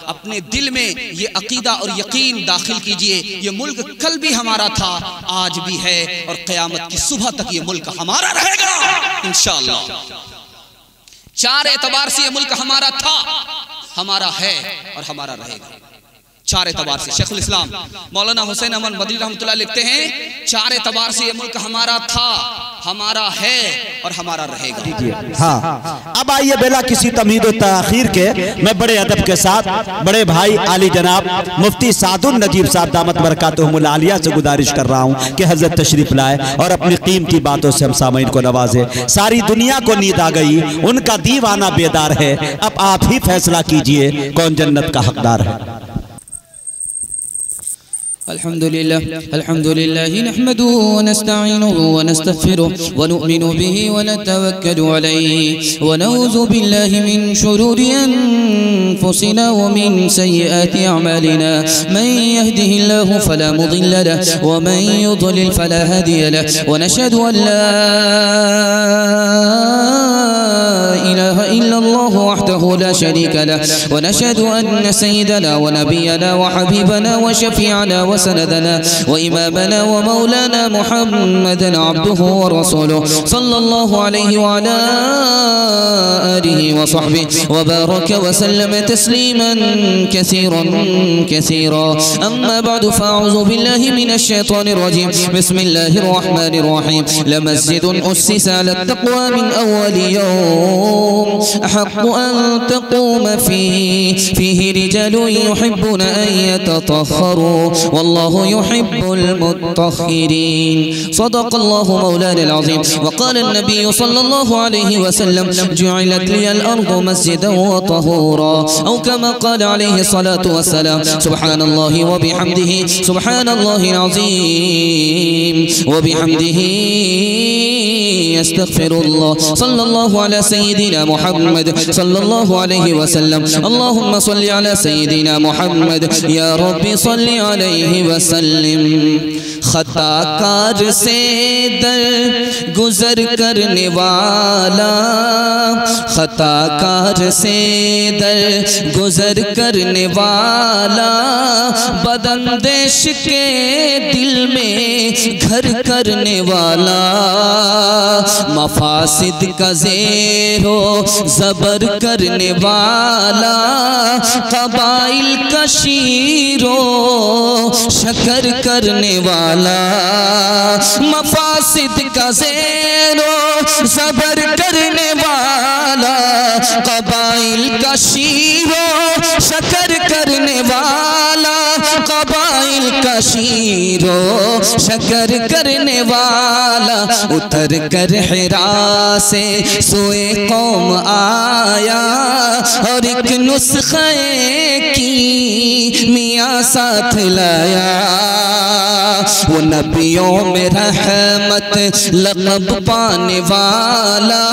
अपने दिल में ये अकीदा और यकीन दाखिल कीजिए, ये मुल्क कल भी हमारा था, आज भी है और क़यामत की सुबह तक ये मुल्क हमारा रहेगा इंशाअल्लाह। चार एतबार से ये मुल्क हमारा था, हमारा है और हमारा रहेगा। चार एतबार से शेखुल इस्लाम मौलाना हुसैन अहमद मदनी रहमतुल्लाह लिखते हैं, चार एतबार से ये मुल्क हमारा था, हमारा है और हमारा रहेगा। हाँ, अब आइए बेला किसी तमहीद व ताखीर के, मैं बड़े अदब के साथ बड़े भाई आली जनाब मुफ्ती सादुन नजीब साहब दामत बरकातुहुमुल आलिया से गुजारिश कर रहा हूँ कि हजरत तशरीफ लाए और अपनी कीमती बातों से हम सामईन को नवाजे। सारी दुनिया को नींद आ गई, उनका दीवाना बेदार है, अब आप ही फैसला कीजिए कौन जन्नत का हकदार है। अल्हम्दुलिल्लाह नहमदुहु व नस्तईनुहु व नस्तगफिरुहु व नु'मिनु बिही व नतवक्कलु अलैहि व नऊज़ु बिल्लाहि मिन शुरूरि अनफुसिना व मिन सय्यिआति अअमालिना मन यहदिहिल्लाहु फला मुदिल्ल लहु व मन युद्लिल फला हादिय लहु व नशहदु अन ला इलाहा इल्लल्लाह वहदहु ला शरीका लहु व नशहदु अन्न सय्यदना व नबियना व हबीबना व शफीअना व सनदना व इमामना व मौलाना मुहम्मदन अब्दुहु व रसूलुहु सल्लल्लाहु अलैहि व अला आलिहि व सहबिहि व बारक व सल्लम तस्लीमन कसीरा अम्मा बअदु फअऊज़ु बिल्लाहि मिनश शैतानिर रजीम बिस्मिल्लाहिर रहमानिर रहीम लमस्जिदुन उस्सिसा अला तक़वा मिन अव्वलि यौम अहqqu अन तक़ूम फीहि रिजालुन युहिब्बूना अन यततहहरू वल्लाहु युहिब्बुल मुत्तहिरीन सदक़ल्लाहु मौलाना अज़ीम वक़ाल अन्नबी सल्लल्लाहु अलैहि वसल्लम जुइलत लियल अर्दु मस्जिदन व तहूरा औ कमा क़ाल अलैहि सलातु वस्सलाम सुब्हानल्लाहि व बिहम्दिहि सुब्हानल्लाहिल अज़ीम व बिहम्दिहि अस्तग़फिरुल्लाह सल्लल्लाहु अला सय्यिदिना मुहम्मद सल्लल्लाहु अलैहि वसल्लम अल्लाहुम्मा सल्लि अला सय्यिदिना मुहम्मद या रब्बी सल्लि अलैहि वसल्लम। खताकार से दर गुजर करने वाला, खताकार से दर गुजर करने वाला, बदंदेश के दिल में घर करने वाला, मफासिद का ज़ेरो ज़बर करने वाला, क़बाइल का शीरो शकर करने वाला, मफासिद का ज़ेरो ज़बर करने वाला, क़बाइल का शीरो शकर करने वाला, क़बाइल का शीरो शकर करने वाला, उतर कर हिरा से सोए कौम आया और एक नुस्खे की मियाँ साथ लाया, वो नबियों में रहमत लक़ब पाने वाला,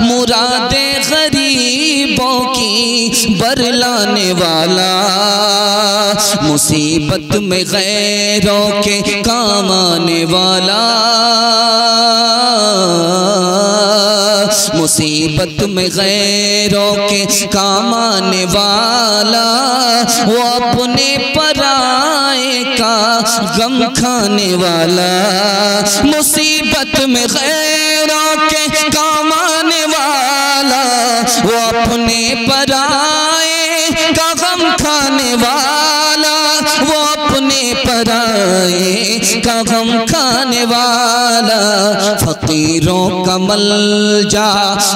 मुरादे गरीबों की बरलाने वाला, मुसीबत में गैरों के काम आने वाला, मुसीबत में गैरों के काम आने वाला, वो अपने पराए का गम खाने वाला, मुसीबत में गैरों के काम आने वाला, वो अपने पराए का गम खाने वाला, वो अपने पराए का गम खाने वाला, फकीरों का मलजा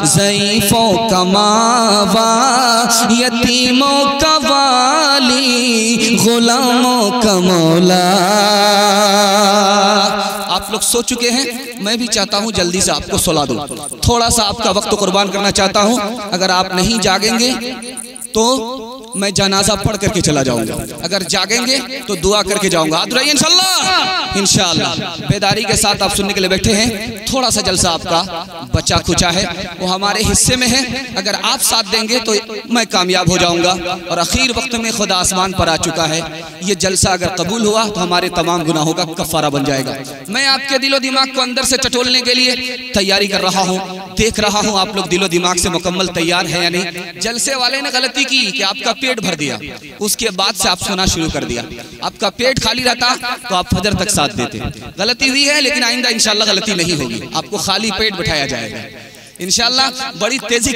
ज़ईफ़ों का मावा, यतीमों का वाली गुलामों का मौला। आप लोग सो चुके हैं, मैं भी चाहता हूं जल्दी से आपको सुला दूं, थोड़ा सा आपका वक्त कुर्बान करना चाहता हूं। अगर आप नहीं जागेंगे तो मैं जनाजा पढ़ करके चला जाऊंगा, अगर जागेंगे तो दुआ करके जाऊंगा। हाथ उठाइए इंशाअल्लाह। इंशाअल्लाह बेदारी के साथ आप सुनने के लिए बैठे हैं। थोड़ा सा जलसा आपका बचा खुचा है, वो हमारे हिस्से में है, अगर आप साथ देंगे तो मैं कामयाब हो जाऊंगा। और आखिर वक्त में खुदा आसमान पर आ चुका है, ये जलसा अगर कबूल हुआ तो हमारे तमाम गुनाहों का कफ़ारा बन जाएगा। मैं आपके दिलो दिमाग को अंदर से टटोलने के लिए तैयारी कर रहा हूँ। देख रहा हूँ आप लोग दिलो दिमाग से मुकम्मल तैयार है या नहीं। जलसे वाले ने गलती की कि आपका पेट भर दिया, उसके बाद से आप सोना शुरू कर दिया। आपका पेट खाली रहता तो आप फजर तक साथ देते। गलती हुई है, लेकिन आइंदा इंशाल्लाह गलती नहीं होगी, आपको खाली पेट बिठाया जाएगा इंशाल्लाह। बड़ी तेजी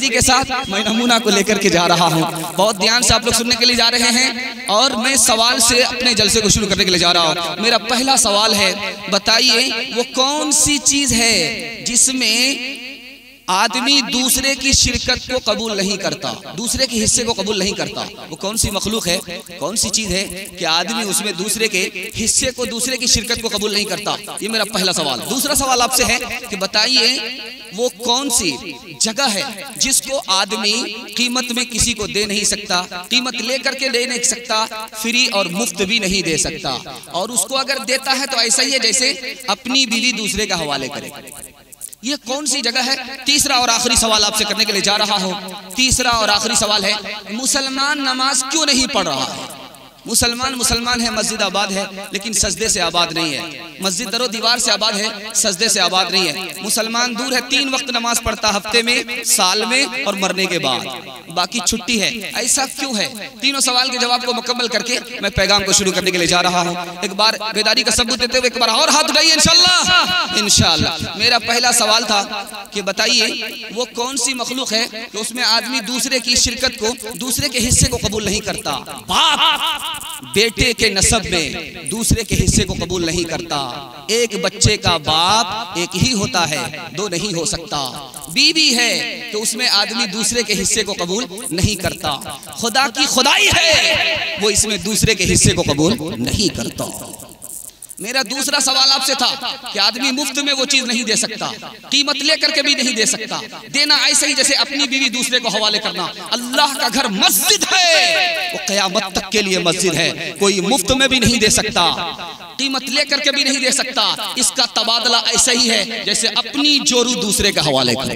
के साथ मैं नमूना को लेकर के जा रहा हूँ। बहुत ध्यान से आप लोग सुनने के लिए जा रहे हैं और मैं सवाल से अपने जलसे को शुरू करने के लिए जा रहा हूँ। मेरा पहला सवाल है, बताइए वो कौन सी चीज है जिसमें आदमी दूसरे की शिरकत को कबूल नहीं करता, दूसरे के हिस्से को कबूल नहीं करता? वो कौन सी मखलूक है, कौन सी चीज है कि आदमी उसमें दूसरे के हिस्से को, दूसरे की शिरकत को कबूल नहीं करता? ये मेरा पहला सवाल। दूसरा सवाल आपसे है कि बताइए वो कौन सी जगह है जिसको आदमी कीमत में किसी को दे नहीं सकता, कीमत लेकर के दे नहीं सकता, फ्री और मुफ्त भी नहीं दे सकता, और उसको अगर देता है तो ऐसा ही है जैसे अपनी बीवी दूसरे का हवाले करे। ये कौन सी जगह है? तीसरा और आखिरी सवाल आपसे करने के लिए जा रहा हूं। तीसरा और आखिरी सवाल है, मुसलमान नमाज क्यों नहीं पढ़ रहा है? मुसलमान है, मस्जिद आबाद है, लेकिन सजदे से आबाद नहीं है। मस्जिद दरो दीवार से आबाद है, सजदे से आबाद नहीं है। मुसलमान दूर है, 3 वक्त नमाज पढ़ता हफ्ते में, साल में और मरने के बाद, बाकी छुट्टी है। ऐसा क्यों है? तीनों सवाल के जवाब को मुकम्मल करके मैं पैगाम को शुरू करने के लिए जा रहा हूँ। एक बार बेदारी का सबूत देते हुए एक बार और हाथ उठाइए इंशाल्लाह। मेरा पहला सवाल था कि बताइए वो कौन सी मखलूक है कि उसमें आदमी दूसरे की शिरकत को, दूसरे के हिस्से को कबूल नहीं करता? बाप बेटे के नसब में दूसरे के हिस्से को कबूल नहीं करता। एक बच्चे का बाप एक ही होता है, 2 नहीं हो सकता। बीवी है तो उसमें आदमी दूसरे के हिस्से को कबूल नहीं करता। खुदा की खुदाई है, वो इसमें दूसरे के हिस्से को कबूल नहीं करता। मेरा दूसरा सवाल आपसे था कि आदमी मुफ्त में वो चीज नहीं दे सकता, कीमत लेकर के भी नहीं दे सकता। देना ऐसे ही जैसे अपनी बीवी दूसरे को हवाले करना। अल्लाह का घर मस्जिद है, वो क़यामत तक के लिए मस्जिद है। कोई मुफ्त में भी नहीं दे सकता, कीमत लेकर के भी नहीं दे सकता। इसका तबादला ऐसा ही है जैसे अपनी जोरू दूसरे का हवाले करे।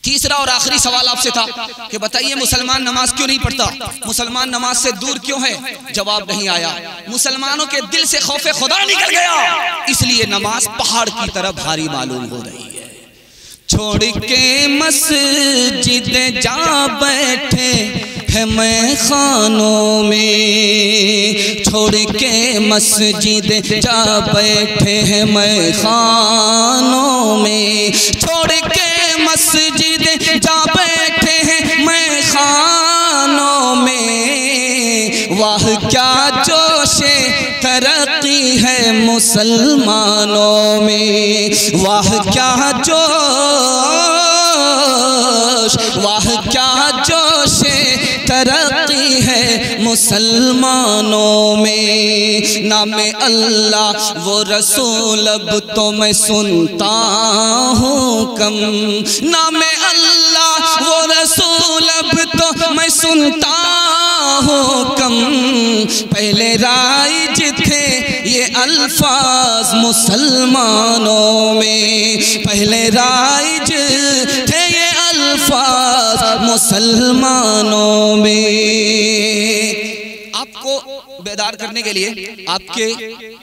तीसरा और आखिरी सवाल आपसे था कि बताइए मुसलमान नमाज क्यों नहीं पढ़ता, मुसलमान नमाज से दूर क्यों है? जवाब नहीं आया। मुसलमानों के दिल से खौफे खुदा निकल गया, इसलिए नमाज पहाड़ की तरह भारी मालूम हो रही है। छोड़ के मस्जिद जा बैठे है मैं खानों में, छोड़ के मस्जिद जा बैठे हैं मैं खानों में, छोड़ के मस्जिद जा बैठे हैं मैं खानों में। वाह क्या जोशे तरक्की है मुसलमानों में, वाह क्या जोश, वाह क्या जोशे तरक्की है मुसलमानों में। नामे अल्लाह वो रसूल अब तो मैं सुनता हूँ कम, नामे अल्लाह वो रसूल अब तो मैं सुनता हूँ कम। पहले राइज थे ये अल्फाज मुसलमानों में, पहले राइज थे ये अल्फाज मुसलमानों में। आपको बेदार करने के लिए, आपके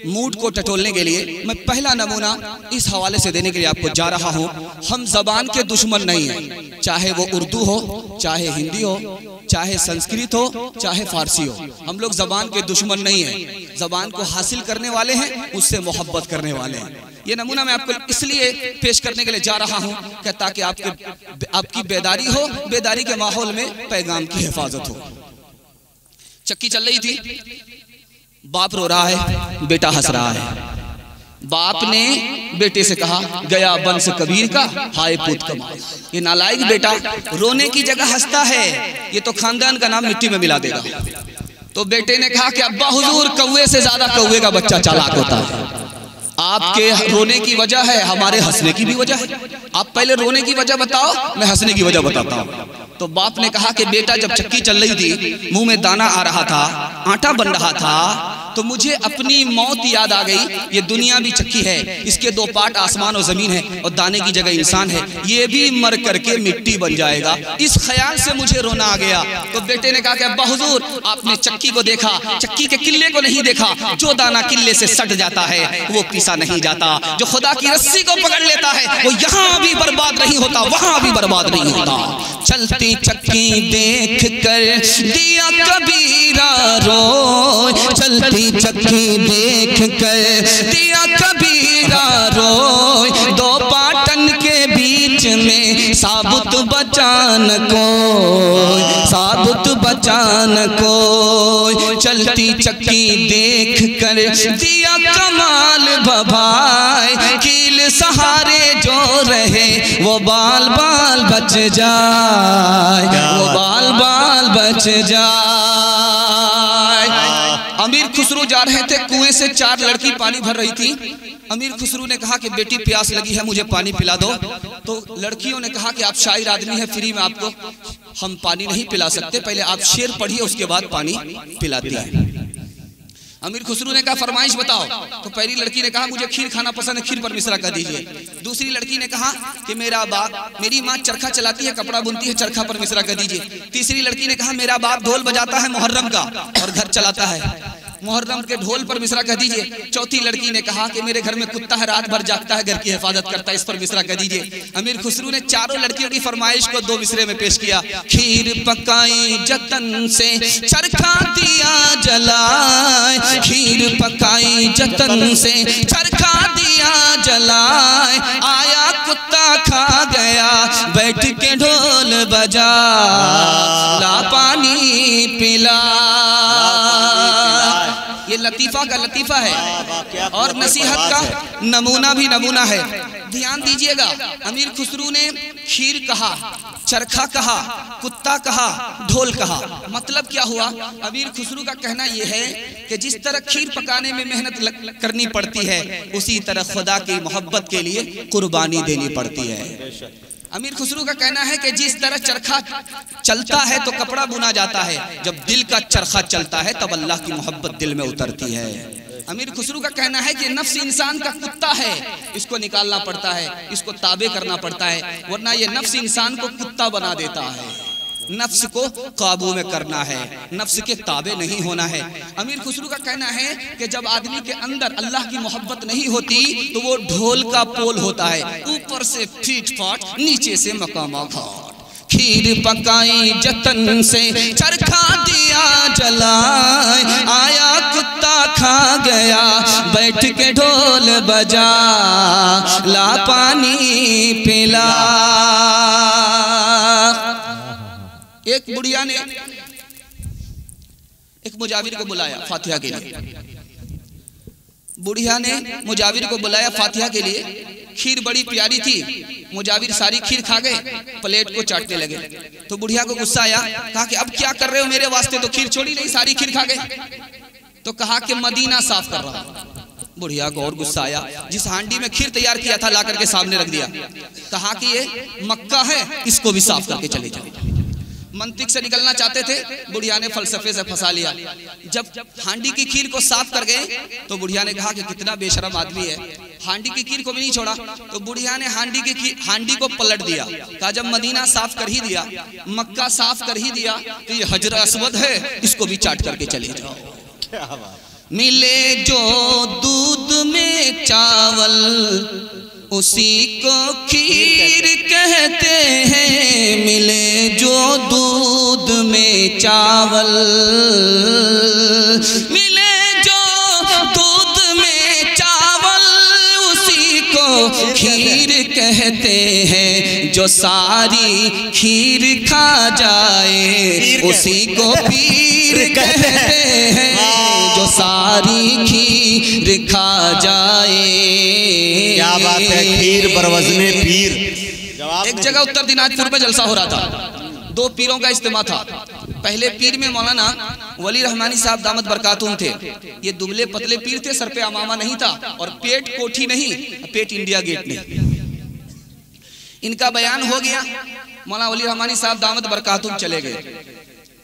मूड को टटोलने के लिए मैं पहला नमूना इस हवाले से देने के लिए आपको जा रहा हूं। हम जबान के दुश्मन नहीं हैं, चाहे वो उर्दू हो, चाहे हिंदी हो, चाहे संस्कृत हो, चाहे फारसी हो। हम लोग जबान के दुश्मन नहीं हैं, जबान को हासिल करने वाले हैं, उससे मोहब्बत करने वाले हैं। ये नमूना मैं आपको इसलिए पेश करने के लिए जा रहा हूं कि ताकि आपकी बेदारी हो, बेदारी के माहौल में पैगाम की हिफाजत हो। चक्की चल रही थी, बाप रो रहा है, बेटा हंस रहा है। बाप ने बेटे से कहा, गया बंस कबीर का हाय पुत कमाल। ये नालायक बेटा रोने की जगह हंसता है, ये तो खानदान का नाम मिट्टी में मिला देगा। तो बेटे ने कहा कि अब्बा हुजूर, कौवे से ज्यादा कौवे का बच्चा चालाक होता है। आपके रोने की वजह है, हमारे हंसने की भी वजह है। आप पहले रोने की वजह बताओ, मैं हंसने की वजह बताता हूँ। तो बाप ने कहा कि बेटा, जब चक्की चल रही थी, मुंह में दाना आ रहा था, आटा बन रहा था, तो मुझे अपनी मौत याद आ गई। ये दुनिया भी चक्की है, इसके दो पार्ट आसमान और जमीन है, और दाने की जगह इंसान है, ये भी मर करके मिट्टी बन जाएगा। इस ख्याल से मुझे रोना आ गया। तो बेटे ने कहा कि अब्बा हुजूर, आपने चक्की को देखा, चक्की के किल्ले को नहीं देखा। जो दाना किल्ले से सट जाता है वो पीसा नहीं जाता। जो खुदा की रस्सी को पकड़ लेता है वो यहाँ भी बर्बाद नहीं होता, वहां भी बर्बाद नहीं होता। चलती चक्की देख कर दिया कबीरा रोए, चलती चक्की देख कर दिया कबीरा रोए। दो पाटन के बीच में साबुत बचान को, साबुत बचान को। चलती चक्की देख कर दिया कमाल भभाए, कील सहारे जो रहे वो बाल बाल बच जाए, वो बाल बाल बच जाए। अमीर खुसरू जा रहे थे, कुएं से 4 लड़की पानी भर रही थी। अमीर खुसरू ने कहा कि बेटी प्यास लगी है, मुझे पानी पिला दो। तो लड़कियों ने कहा कि आप शायर आदमी है, फ्री में आपको हम पानी नहीं पिला सकते, पहले आप शेर पढ़िए उसके बाद पानी पिलाते हैं। अमीर खुसरू ने कहा फरमाइश बताओ। तो पहली लड़की ने कहा मुझे खीर खाना पसंद है, खीर पर मिश्रा कर दीजिए। दूसरी लड़की ने कहा कि मेरी माँ चरखा चलाती है, कपड़ा बुनती है, चरखा पर मिश्रा कर दीजिए। तीसरी लड़की ने कहा मेरा बाप ढोल बजाता है मुहर्रम का और घर चलाता है, मुहर्रम के ढोल पर मिश्रा कर दीजिए। चौथी लड़की ने कहा कि मेरे घर में कुत्ता है, रात भर जागता है, घर की हिफाजत करता है, इस पर मिश्रा कर दीजिए। अमीर खुसरू ने चारों लड़कियों की फरमाइश को 2 मिसरे में पेश किया। खीर पकाई जतन से चरखा दिया जलाए, खीर पकाई जतन से चरखा दिया जलाए। आया कुत्ता खा गया बैठ के ढोल बजा, ला पानी पिला। ये लतीफा का लतीफा है और नसीहत का नमूना भी नमूना है। ध्यान दीजिएगा, अमीर खुसरू ने खीर कहा, चरखा कहा, कुत्ता कहा, ढोल कहा। मतलब क्या हुआ? अमीर खुसरू का कहना यह है कि जिस तरह खीर पकाने में मेहनत करनी पड़ती है, उसी तरह खुदा की मोहब्बत के लिए कुर्बानी देनी पड़ती है। अमीर खुसरू का कहना है कि जिस तरह चरखा चलता है तो कपड़ा बुना जाता है, जब दिल का चरखा चलता है तब अल्लाह की मोहब्बत दिल में उतरती है। अमीर खुसरू का कहना है कि नफ्स इंसान का कुत्ता है, इसको निकालना पड़ता है, इसको ताबे करना पड़ता है, वरना ये नफ्स इंसान को कुत्ता बना देता है। नफ्स को काबू में करना है, नफ्स के ताबे नहीं होना है। अमीर खुसरू का कहना है कि जब आदमी के अंदर अल्लाह की मोहब्बत नहीं होती तो वो ढोल का पोल होता है, ऊपर से फीट फाट, नीचे से मकामा घाट। खीर पकाई जतन से चरखा दिया जलाए, आया कुत्ता खा गया बैठ के ढोल बजा, ला पानी पिला। एक बुढ़िया ने एक मुजाविर को बुलाया फातिहा के लिए। बुढ़िया ने मुजाविर को बुलाया फातिहा के लिए। खीर बड़ी प्यारी थी, मुजाविर सारी खीर खा गए, प्लेट को चाटने लगे। तो बुढ़िया को गुस्सा आया, कहा कि अब क्या कर रहे हो मेरे वास्ते, तो खीर छोड़ी नहीं, सारी खीर खा गए। तो कहा कि मदीना साफ कर रहा हूं। बुढ़िया को और गुस्सा आया, जिस हांडी में खीर तैयार किया था ला करके सामने रख दिया। कहा कि ये मक्का है, इसको भी साफ करके चले जाओ। मंतिक से निकलना चाहते थे, बुढ़िया ने फलसफे से फंसा लिया। जब हांडी की खीर को साफ कर गए तो बुढ़िया ने कहा कि कितना बेशरम आदमी है, हांडी की खीर को भी नहीं छोड़ा। तो बुढ़िया ने हांडी को पलट दिया। कहा जब मदीना साफ कर ही दिया, मक्का साफ कर ही दिया, तो ये हजर अस्वद है, इसको भी चाट करके चले जाओ। मिले जो दूध में चावल उसी को खीर कहते हैं, मिले जो दूध में चावल, मिले जो दूध में चावल उसी को खीर कहते हैं। जो सारी खीर खा जाए उसी को पीर कहते हैं, जो सारी खीर खा जाए। क्या बात है, खीर बरवज़्ने पीर। एक जगह उत्तर दिनाजपुर में जलसा हो रहा था, 2 पीरों का इज्तिमा था। पहले पीर में मौलाना वली रहमानी साहब दामत बरकातुहूम थे। ये दुबले पतले पीर थे, सर पे अमामा नहीं था और पेट कोठी नहीं, पेट इंडिया गेट नहीं। इनका बयान हो गया, मौलाना वली रहमानी साहब दामत बरकातुहूम चले गए।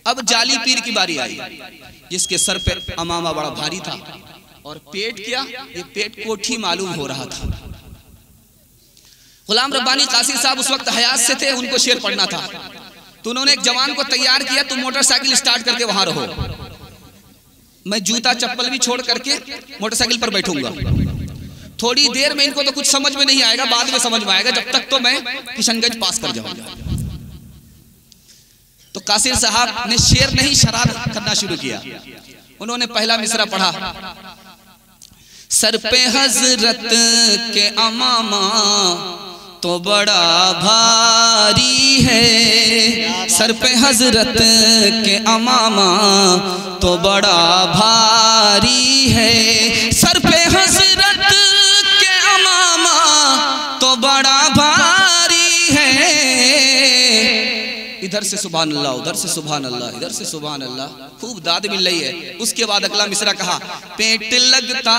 अब जाली पीर की बारी आई, जिसके सर पे अमामा बड़ा भारी था और पेट क्या, ये पेट कोठी मालूम हो रहा था। गुलाम रब्बानी कासिर साहब उस वक्त हयात से थे, उनको शेर पढ़ना था, तो उन्होंने एक जवान को तैयार किया, तुम मोटरसाइकिल स्टार्ट करके वहां रहो, मैं जूता चप्पल भी छोड़ करके मोटरसाइकिल पर बैठूंगा, थोड़ी देर में इनको तो कुछ समझ में नहीं आएगा, बाद में समझ में आएगा, जब तक तो मैं किशनगंज पास कर जाऊंगा। तो कासिर साहब ने शेर नहीं शराब करना शुरू किया। उन्होंने पहला मिसरा पढ़ा, सर पे हजरत के अमामा तो बड़ा भारी है, सर पे हजरत के अमामा तो बड़ा भारी है, सर पे हजरत के अमामा तो बड़ा भारी है। इधर से सुभान अल्लाह, उधर से सुभान अल्लाह, इधर से सुभान अल्लाह, खूब दाद मिल रही है। उसके बाद अगला मिसरा कहा, पेट लगता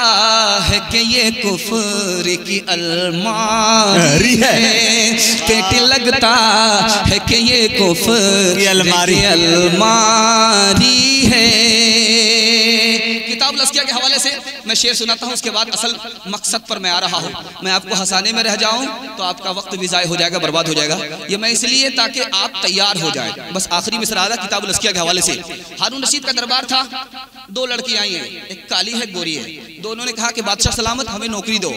है कि ये कुफ्र की अलमारी है, पेट लगता है कि ये कुफ्र की अलमारी है। किताब लस्किया के हवाले से मैं शेर सुनाता हूँ, उसके बाद असल मकसद पर मैं आ रहा हूँ। मैं आपको हंसाने में रह जाऊँ तो आपका वक्त भी ज़ाय हो जाएगा, बर्बाद हो जाएगा। ये मैं इसलिए ताकि आप तैयार हो जाए। बस आखिरी मिसरा आ रहा किताब लस्किया के हवाले से। हारून रशीद का दरबार था, दो लड़की आई हैं, एक काली है, गोरी है। दोनों ने कहा कि बादशाह सलामत हमें नौकरी दो।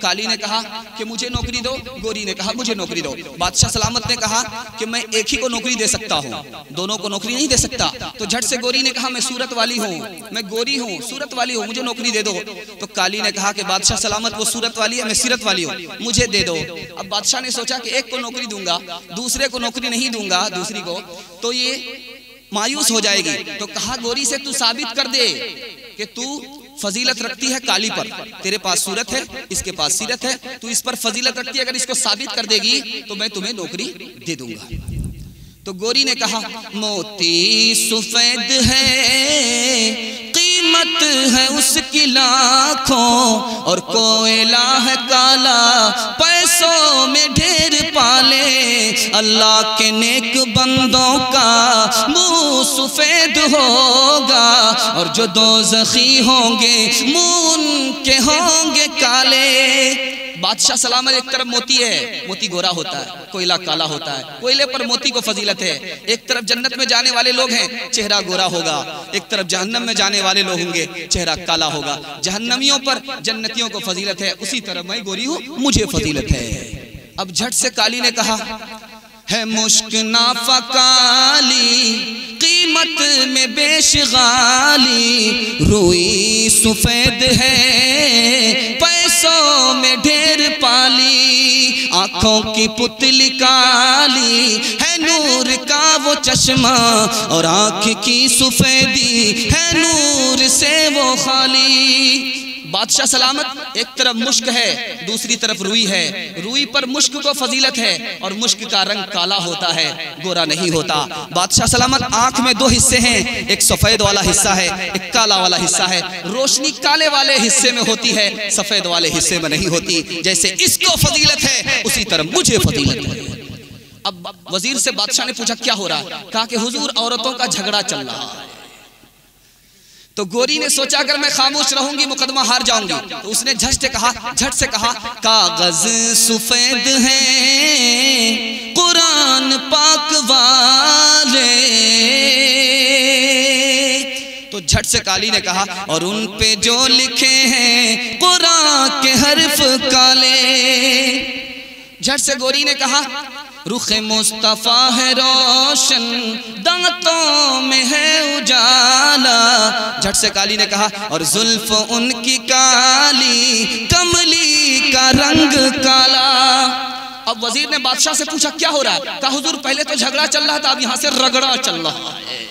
काली ने कहा कि मुझे नौकरी दो, गोरी ने कहा मुझे नौकरी दो। बादशाह सलामत ने कहा कि मैं एक ही को नौकरी दे सकता हूँ, दोनों को नौकरी नहीं दे सकता। तो झट से गोरी ने कहा मैं सूरत वाली हूँ, मैं गोरी हूँ, सूरत वाली हूँ, मुझे नौकरी दे दो। तो काली ने कहा कि बादशाह सलामत वो सूरत वाली है, मैं सीरत वाली हूँ, मुझे दे दो। अब बादशाह ने सोचा कि एक को नौकरी दूंगा, दूसरे को नौकरी नहीं दूंगा, दूसरी को, तो ये मायूस हो जाएगी। तो कहा गोरी से तू साबित कर दे कि तू फजीलत रखती है काली पर, तेरे पास सूरत है, इसके पास सीरत है, तू इस पर फजीलत रखती है, अगर इसको साबित कर देगी तो मैं तुम्हें नौकरी दे दूंगा। तो गोरी ने कहा मोती सफेद है, कीमत है उसकी लाखों, और कोयला है काला, पैसों में ढेर पाले, अल्लाह के नेक बंदों का मुंह सफेद होगा, और जो दोज़खी होंगे मुंह के होंगे काले। बादशाह सलामत एक तरफ मोती है, मोती गोरा होता है, कोयला काला होता है, कोयले पर मोती को फजीलत है। एक तरफ जन्नत में जाने वाले लोग हैं, चेहरा गोरा होगा, एक तरफ जहन्नम में जाने वाले लोग होंगे, चेहरा काला होगा। जहन्नमियों पर जन्नतियों को फजीलत है, उसी तरह मैं गोरी हूँ, मुझे फजीलत है। अब झट से काली ने कहा है मुश्क नाफा काली, कीमत में बेशगाली, रुई सफेद है, पैसों में ढेर पाली, आंखों की पुतली काली है, नूर का वो चश्मा, और आंख की सफेदी है, नूर से वो खाली। बादशाह सलामत एक तरफ मुश्क है, दूसरी तरफ रुई है, रुई पर मुश्क को फजीलत है, और मुश्क का रंग काला होता है, गोरा नहीं होता। बादशाह सलामत आंख में दो हिस्से हैं, एक सफेद वाला हिस्सा है, एक काला वाला हिस्सा है। रोशनी काले वाले हिस्से में होती है, सफेद वाले हिस्से में नहीं होती। जैसे इसको फजीलत है उसी तरह मुझे फजीलत है। अब वजीर से बादशाह ने पूछा क्या हो रहा है? कहा कि हुजूर औरतों का झगड़ा चल रहा है। तो गोरी ने सोचा अगर मैं खामोश रहूंगी मुकदमा हार जाऊंगी, तो उसने झट से कहा कागज सफेद है कुरान पाक वाले। तो झट से काली ने कहा और उन पे जो लिखे हैं कुरान के हर्फ काले। झट से गोरी ने कहा रुखे मुस्तफा है रोशन, दांतों में है उजाला। झट से काली ने कहा और जुल्फ उनकी काली, कमली का रंग काला। अब वजीर ने बादशाह से पूछा क्या हो रहा है? कहा हुजूर पहले तो झगड़ा चल रहा था, अब यहाँ से रगड़ा चल रहा है,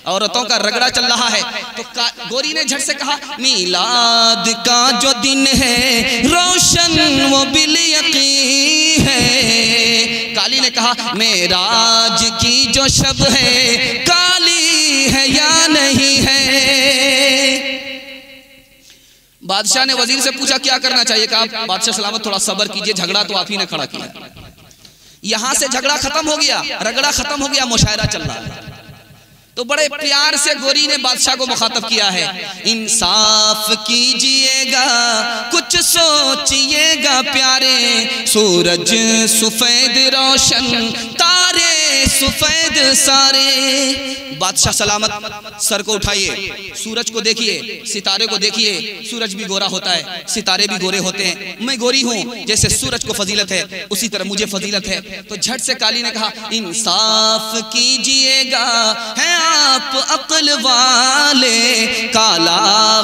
औरतों का रगड़ा चल रहा है। तो गोरी ने झट से कहा मीलाद का जो दिन है रोशन वो बिल यकीन है। काली ने कहा मेराज की जो शब है काली है या नहीं है। बादशाह ने वजीर से पूछा क्या करना चाहिए? कहा बादशाह सलामत थोड़ा सब्र कीजिए, झगड़ा तो आप ही ने खड़ा किया। यहां से झगड़ा खत्म हो गया, रगड़ा खत्म हो गया, मुशायरा चल रहा है। तो बड़े प्यार से गोरी ने बादशाह को मुखातब किया है, इंसाफ कीजिएगा, कुछ सोचिएगा प्यारे, सूरज सफेद रोशन, तारे सफेद सारे। बादशाह सलामत, सर को उठाइए, सूरज को देखिए, सितारे को देखिए। सूरज भी गोरा होता है, सितारे भी गोरे होते हैं। मैं गोरी हूँ, जैसे सूरज को फजीलत है उसी तरह मुझे फजीलत है। तो झट से काली ने कहा, इंसाफ कीजिएगा, है आप अक्ल वाले, काला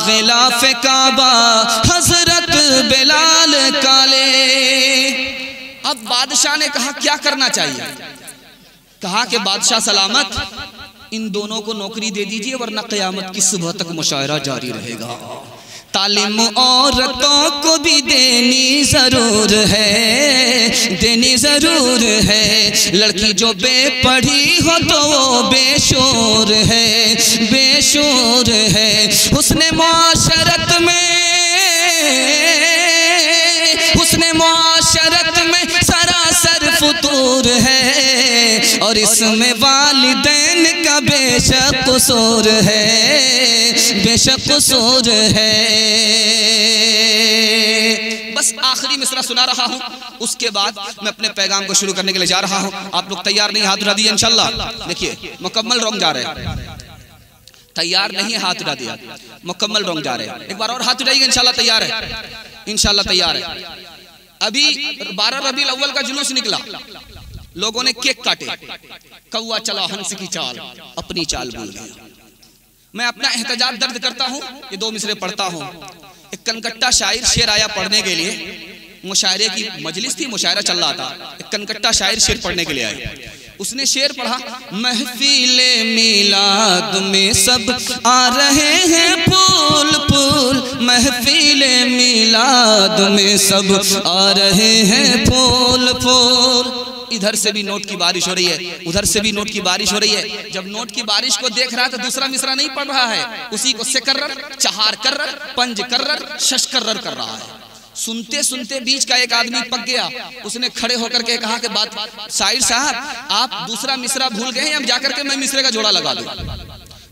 गिलाफ काबा हजरत बिलाल काले। अब बादशाह ने कहा क्या करना चाहिए? कहा कि बादशाह सलामत, इन दोनों को नौकरी दे दीजिए वरना क़यामत की सुबह तक मुशायरा जारी रहेगा। तालीम औरतों को भी देनी जरूर है, देनी जरूर है। लड़की जो बेपढ़ी हो तो वो बेशोर है, बेशोर है। हुस्ने मुआशरत में, हुस्ने मुआशरत में सरासर फुतूर है, और इसमें वालिदैन का बेशक कसूर है, बेशक कसूर है। बस आखिरी मिसरा सुना रहा हूं, उसके बाद मैं अपने पैगाम को शुरू करने के लिए जा रहा हूं। आप लोग तैयार नहीं? हाथ उठा दिए इंशाल्लाह। देखिए मुकम्मल रॉन्ग जा रहे हैं, तैयार नहीं है हाथ उठा दिया, मुकम्मल रॉन्ग जा रहे हैं। एक बार और हाथ उठाइएगा, इंशाल्लाह तैयार है, इंशाल्लाह तैयार है। अभी 12 रबीउल अव्वल का जुलूस निकला, लोगों ने केक काटे, कौवा चला हंस की चाल, अपनी चाल भूल गया। मैं अपना एहतजाज दर्द करता हूँ, ये 2 मिसरे पढ़ता हूँ। एक कनकट्टा शायर शेर आया पढ़ने के लिए, मुशायरे की मजलिस थी, मुशायरा चल रहा था। एक कनकट्टा शायर शेर पढ़ने के लिए आए, उसने शेर पढ़ा, महफिले मिलाद में सब आ रहे हैं फूल फूल, महफिले मिलाद में सब आ रहे हैं फूल फूल। इधर से भी नोट की बारिश हो रही है, उधर से भी नोट की बारिश हो रही है। जब नोट की बारिश को देख रहा है तो दूसरा मिसरा नहीं पढ़ रहा है, उसी को सिकर्रर, चहार कर्रर, पंज कर्रर, शश कर्रर कर रहा है। सुनते सुनते बीच का एक आदमी पक गया, उसने खड़े होकर के कहा कि बात शायर साहब आप दूसरा मिसरा भूल गए हैं, अब जाकर के मैं मिसरे का जोड़ा लगा दूं।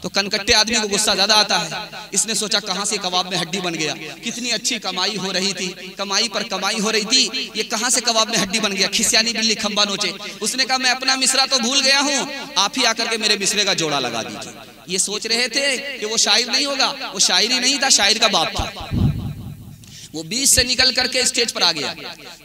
तो कनकट्टे आदमी को गुस्सा ज्यादा आता है, इसने सोचा कहां से कबाब में हड्डी बन गया, कितनी अच्छी कमाई हो रही थी, कमाई पर कमाई हो रही थी, ये कहां से कबाब में हड्डी बन गया, खिसियानी बिल्ली खंबा नोचे। उसने कहा मैं अपना मिसरा तो भूल गया हूं, आप ही आकर के मेरे मिसरे का जोड़ा लगा दीजिए। ये सोच रहे थे कि वो शायर नहीं होगा, वो शायर ही नहीं था, शायर का बाप था। वो बीच से निकल करके स्टेज पर आ गया,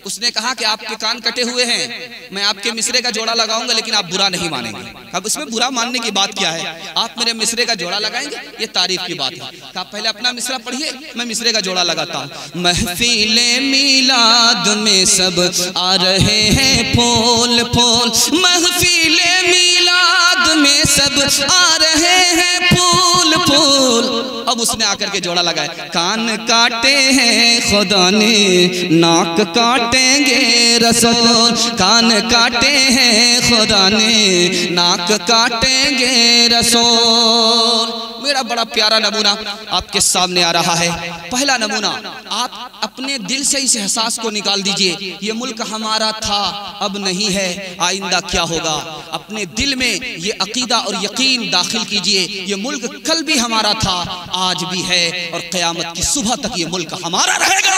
उसने कहा कि आपके कान कटे हुए हैं, मैं आपके मिसरे का जोड़ा लगाऊंगा लेकिन आप बुरा नहीं मानेंगे। अब इसमें बुरा मानने की बात क्या है, आप मेरे मिसरे का जोड़ा लगाएंगे, ये तारीफ की बात है। कहा पहले अपना मिसरा पढ़िए, मैं मिसरे का जोड़ा लगाता हूँ। महफिले मिलाद में सब आ रहे हैं फूल फूल, महफिले मिलाद में सब आ रहे हैं फूल फूल। अब उसने आकर के जोड़ा लगाया, कान काटे हैं खुदा ने, नाक काटेंगे रसूल, कान काटे हैं खुदा ने, नाक काटेंगे रसूल। मेरा बड़ा प्यारा नमूना आपके सामने आ रहा है। पहला नमूना, आप अपने दिल से इस एहसास को निकाल दीजिए, ये मुल्क हमारा था अब नहीं है, आइंदा क्या होगा। अपने दिल में ये अकीदा और यकीन दाखिल कीजिए, ये मुल्क कल भी हमारा था, आज भी है, और क़यामत की सुबह तक ये मुल्क हमारा रहेगा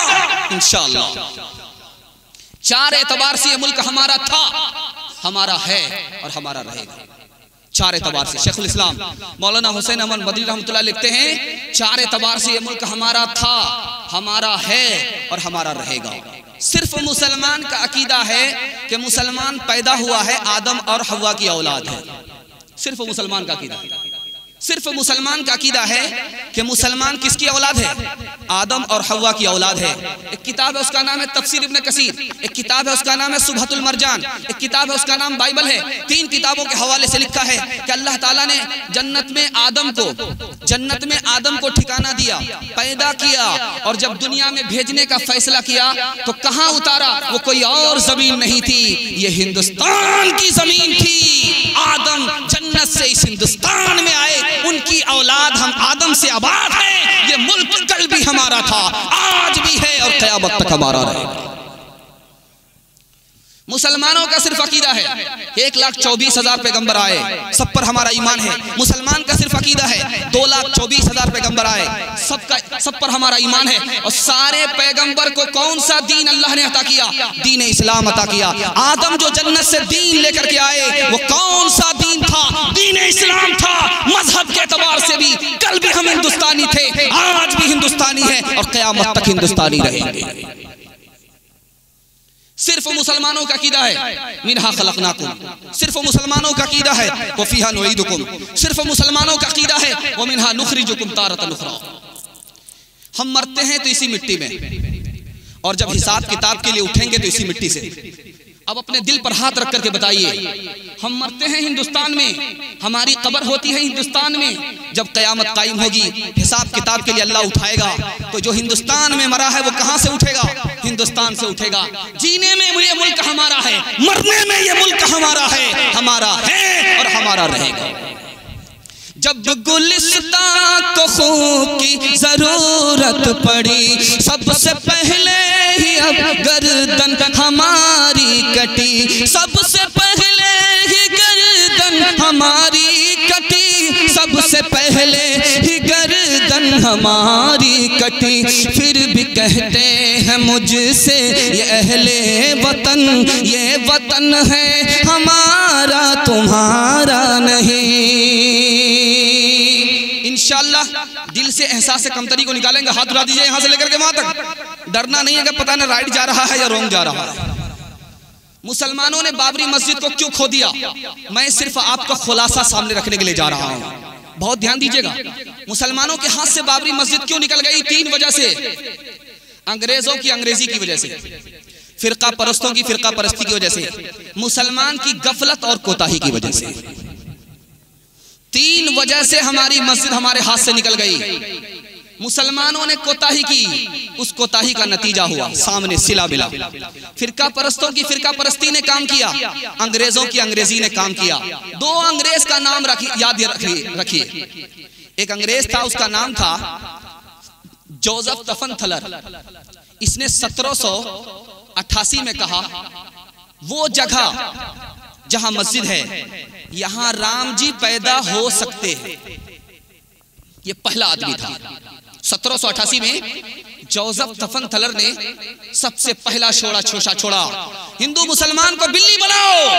इंशाअल्लाह। 4 एतबार से ये मुल्क हमारा था, हमारा है और हमारा रहेगा। 4 एतबार से शेखुल इस्लाम मौलाना हुसैन अहमद मदनी रहमतुल्लाह लिखते हैं, 4 एतबार से ये मुल्क हमारा था, हमारा है और हमारा रहेगा। सिर्फ मुसलमान का अकीदा है कि मुसलमान पैदा हुआ है आदम और हव्वा की औलाद है, सिर्फ मुसलमान का अकीदा है। सिर्फ मुसलमान का अकीदा है कि मुसलमान किसकी औलाद है, आदम और हव्वा की औलाद है। एक किताब है उसका नाम है तफसीर इब्न कसीर, एक किताब है उसका नाम है सुबहतुल मरजान, एक किताब है उसका नाम बाइबल है। 3 किताबों के हवाले से लिखा है कि अल्लाह ताला ने जन्नत में आदम को ठिकाना दिया, पैदा किया, और जब दुनिया में भेजने का फैसला किया तो कहां उतारा, वो कोई और जमीन नहीं थी, ये हिंदुस्तान की जमीन थी। आदम जन्नत से इस हिंदुस्तान में आए, उनकी औलाद हम आदम से आबाद हैं। ये मुल्क कल भी हमारा था, आज भी है और क़यामत तक हमारा रहेगा। मुसलमानों का सिर्फ अकीदा है 1,24,000 पैगंबर आए, सब पर हमारा ईमान है। मुसलमान का सिर्फ अकीदा है 2,24,000 पैगंबर आए, सब पर हमारा ईमान है। और सारे पैगंबर को कौन सा दीन अल्लाह ने अता किया? दीन इस्लाम अता किया। आदम जो जन्नत से दीन लेकर के आए वो कौन सा दीन था? दीन इस्लाम था। मजहब के एतबार से भी कल भी हम हिंदुस्तानी थे, आज भी हिंदुस्तानी है और क़यामत तक हिंदुस्तानी रहेंगे। सिर्फ मुसलमानों का अकीदा है मिनहा खलकनाकुम, सिर्फ मुसलमानों का अकीदा है व फीहा नुईदुकुम, सिर्फ मुसलमानों का अकीदा है व मिनहा नुखरिजुकुम तारतन उखरा। हम मरते हैं तो इसी मिट्टी में और जब हिसाब किताब के लिए उठेंगे तो इसी मिट्टी से। अब अपने दिल पर हाथ रख करके बताइए, हम मरते हैं हिंदुस्तान में, हमारी कब्र होती है हिंदुस्तान में। जब क़यामत कायम होगी, हिसाब किताब के लिए अल्लाह उठाएगा, तो जो हिंदुस्तान में मरा है वो कहां से उठेगा? हिंदुस्तान से उठेगा। जीने में ये मुल्क हमारा है, मरने में ये मुल्क हमारा है और हमारा रहेगा। जब गुलिस्तां को खून की जरूरत पड़ी, सबसे पहले ही अब गर्दन हमारी कटी, सबसे पहले ही गर्दन हमारी कटी, सबसे पहले ही गर्दन हमारी कटी। फिर भी कहते हैं मुझसे ये अहले वतन, ये वतन है हमारा तुम्हारा नहीं। इंशाअल्लाह दिल से एहसास से कमतरी को निकालेंगे। हाथ उठा दीजिए यहां से लेकर के वहां तक। डरना नहीं है कि पता नहीं राइट जा रहा है या रॉन्ग जा रहा है। मुसलमानों ने बाबरी मस्जिद को क्यों खो दिया? मैं सिर्फ आपका खुलासा सामने रखने के लिए जा रहा हूं, बहुत ध्यान दीजिएगा। मुसलमानों के हाथ से बाबरी मस्जिद क्यों निकल गई? 3 वजह से। अंग्रेजों की अंग्रेजी की वजह से, फिरका परस्तों की फिरका परस्ती की वजह से, मुसलमान की गफलत और कोताही की वजह से। 3 वजह से हमारी मस्जिद हमारे हाथ से निकल गई। मुसलमानों ने कोताही की, उस कोताही का नतीजा हुआ सामने सिला बिला। फिरका परस्तों की फिरका परस्ती ने काम किया, अंग्रेजों की अंग्रेजी ने काम किया। 2 अंग्रेज का नाम याद रखिए। एक अंग्रेज था, उसका नाम था जोसेफ तफन थलर। इसने 1788 में कहा वो जगह जहां मस्जिद है यहां राम जी पैदा हो सकते हैं। ये पहला आदमी था। 1788 में जोसेफ तफन थलर ने सबसे पहला शोषा छोड़ा। हिंदू मुसलमान को बिल्ली बनाओ,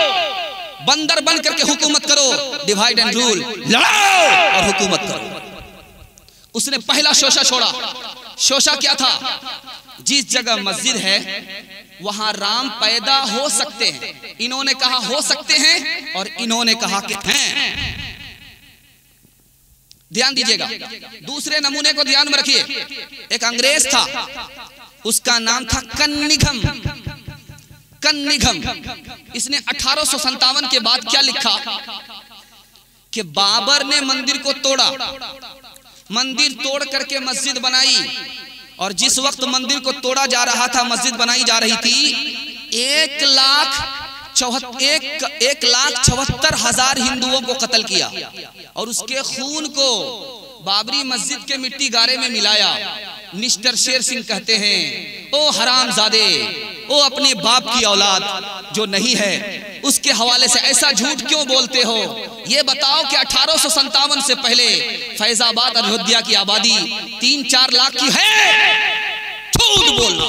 बंदर बन करके हुकूमत करो, डिवाइड एंड रूल, लड़ाओ और हुकूमत करो। उसने पहला शोषा छोड़ा। शोषा क्या था? जिस जगह मस्जिद है वहां राम पैदा हो सकते हैं। इन्होंने कहा हो सकते हैं और इन्होंने कहा कि हैं। ध्यान दीजिएगा। दूसरे नमूने को ध्यान में रखिए। एक अंग्रेज था, उसका नाम था कन्निघम। इसने 1857 के बाद क्या लिखा कि बाबर ने मंदिर को तोड़ा, मंदिर तोड़ करके मस्जिद बनाई, और जिस वक्त मंदिर को तोड़ा जा रहा था, मस्जिद बनाई जा रही थी, 1,74,000 हिंदुओं को कत्ल किया और उसके खून को बाबरी मस्जिद के मिट्टी गारे में मिलाया। मिस्टर शेर सिंह कहते हैं, ओ हरामजादे, ओ अपने बाप की औलाद जो नहीं है उसके हवाले से ऐसा झूठ क्यों बोलते हो? ये बताओ कि 1857 से पहले फैजाबाद और अयोध्या की आबादी 3-4 लाख की है? झूठ बोलना।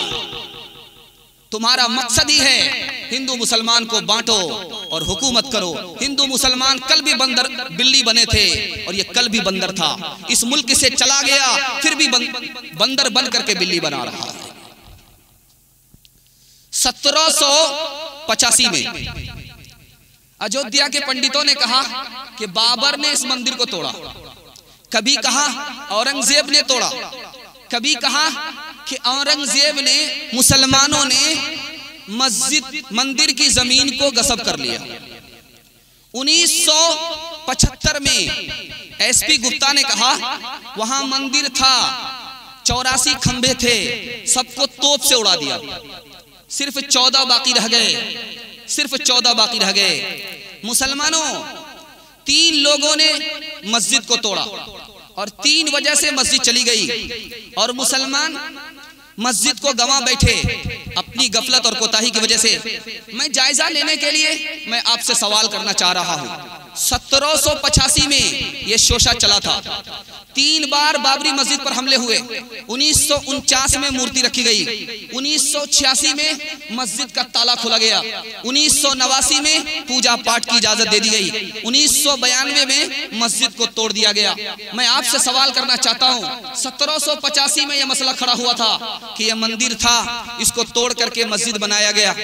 तुम्हारा मकसद ही है हिंदू मुसलमान को बांटो और हुकूमत करो। हिंदू मुसलमान कल भी बंदर बिल्ली बने थे और ये कल भी बंदर था। इस मुल्क से चला गया, फिर भी बंदर बन करके बिल्ली बना रहा है। 1785 में अयोध्या के पंडितों ने कहा कि बाबर ने इस मंदिर को तोड़ा, कभी कहा औरंगजेब ने तोड़ा, कभी कहा कि औरंगजेब ने, मुसलमानों ने मंदिर की जमीन को गसब कर लिया। 1975 में एसपी गुप्ता ने कहा वहां मंदिर था, 84 खंभे थे, सबको तोप से उड़ा दिया, सिर्फ 14 बाकी रह गए, सिर्फ 14 बाकी रह गए। मुसलमानों, 3 लोगों ने मस्जिद को तोड़ा और 3 वजह से मस्जिद चली गई। और मस्जिद को गंवा बैठे अपनी गफलत और कोताही की वजह से। मैं जायजा लेने के लिए मैं आपसे सवाल करना चाह रहा हूं। 1785 में यह शोषा चला था। 3 बार बाबरी मस्जिद पर हमले हुए। 1949 में मूर्ति रखी गई। 1986 में मस्जिद का ताला खोला गया। 1989 में पूजा पाठ की इजाजत दे दी गई। 1992 में मस्जिद को तोड़ दिया गया। मैं आपसे सवाल करना चाहता हूं, 1785 में यह मसला खड़ा हुआ था कि यह मंदिर था, इसको तोड़ करके मस्जिद बनाया गया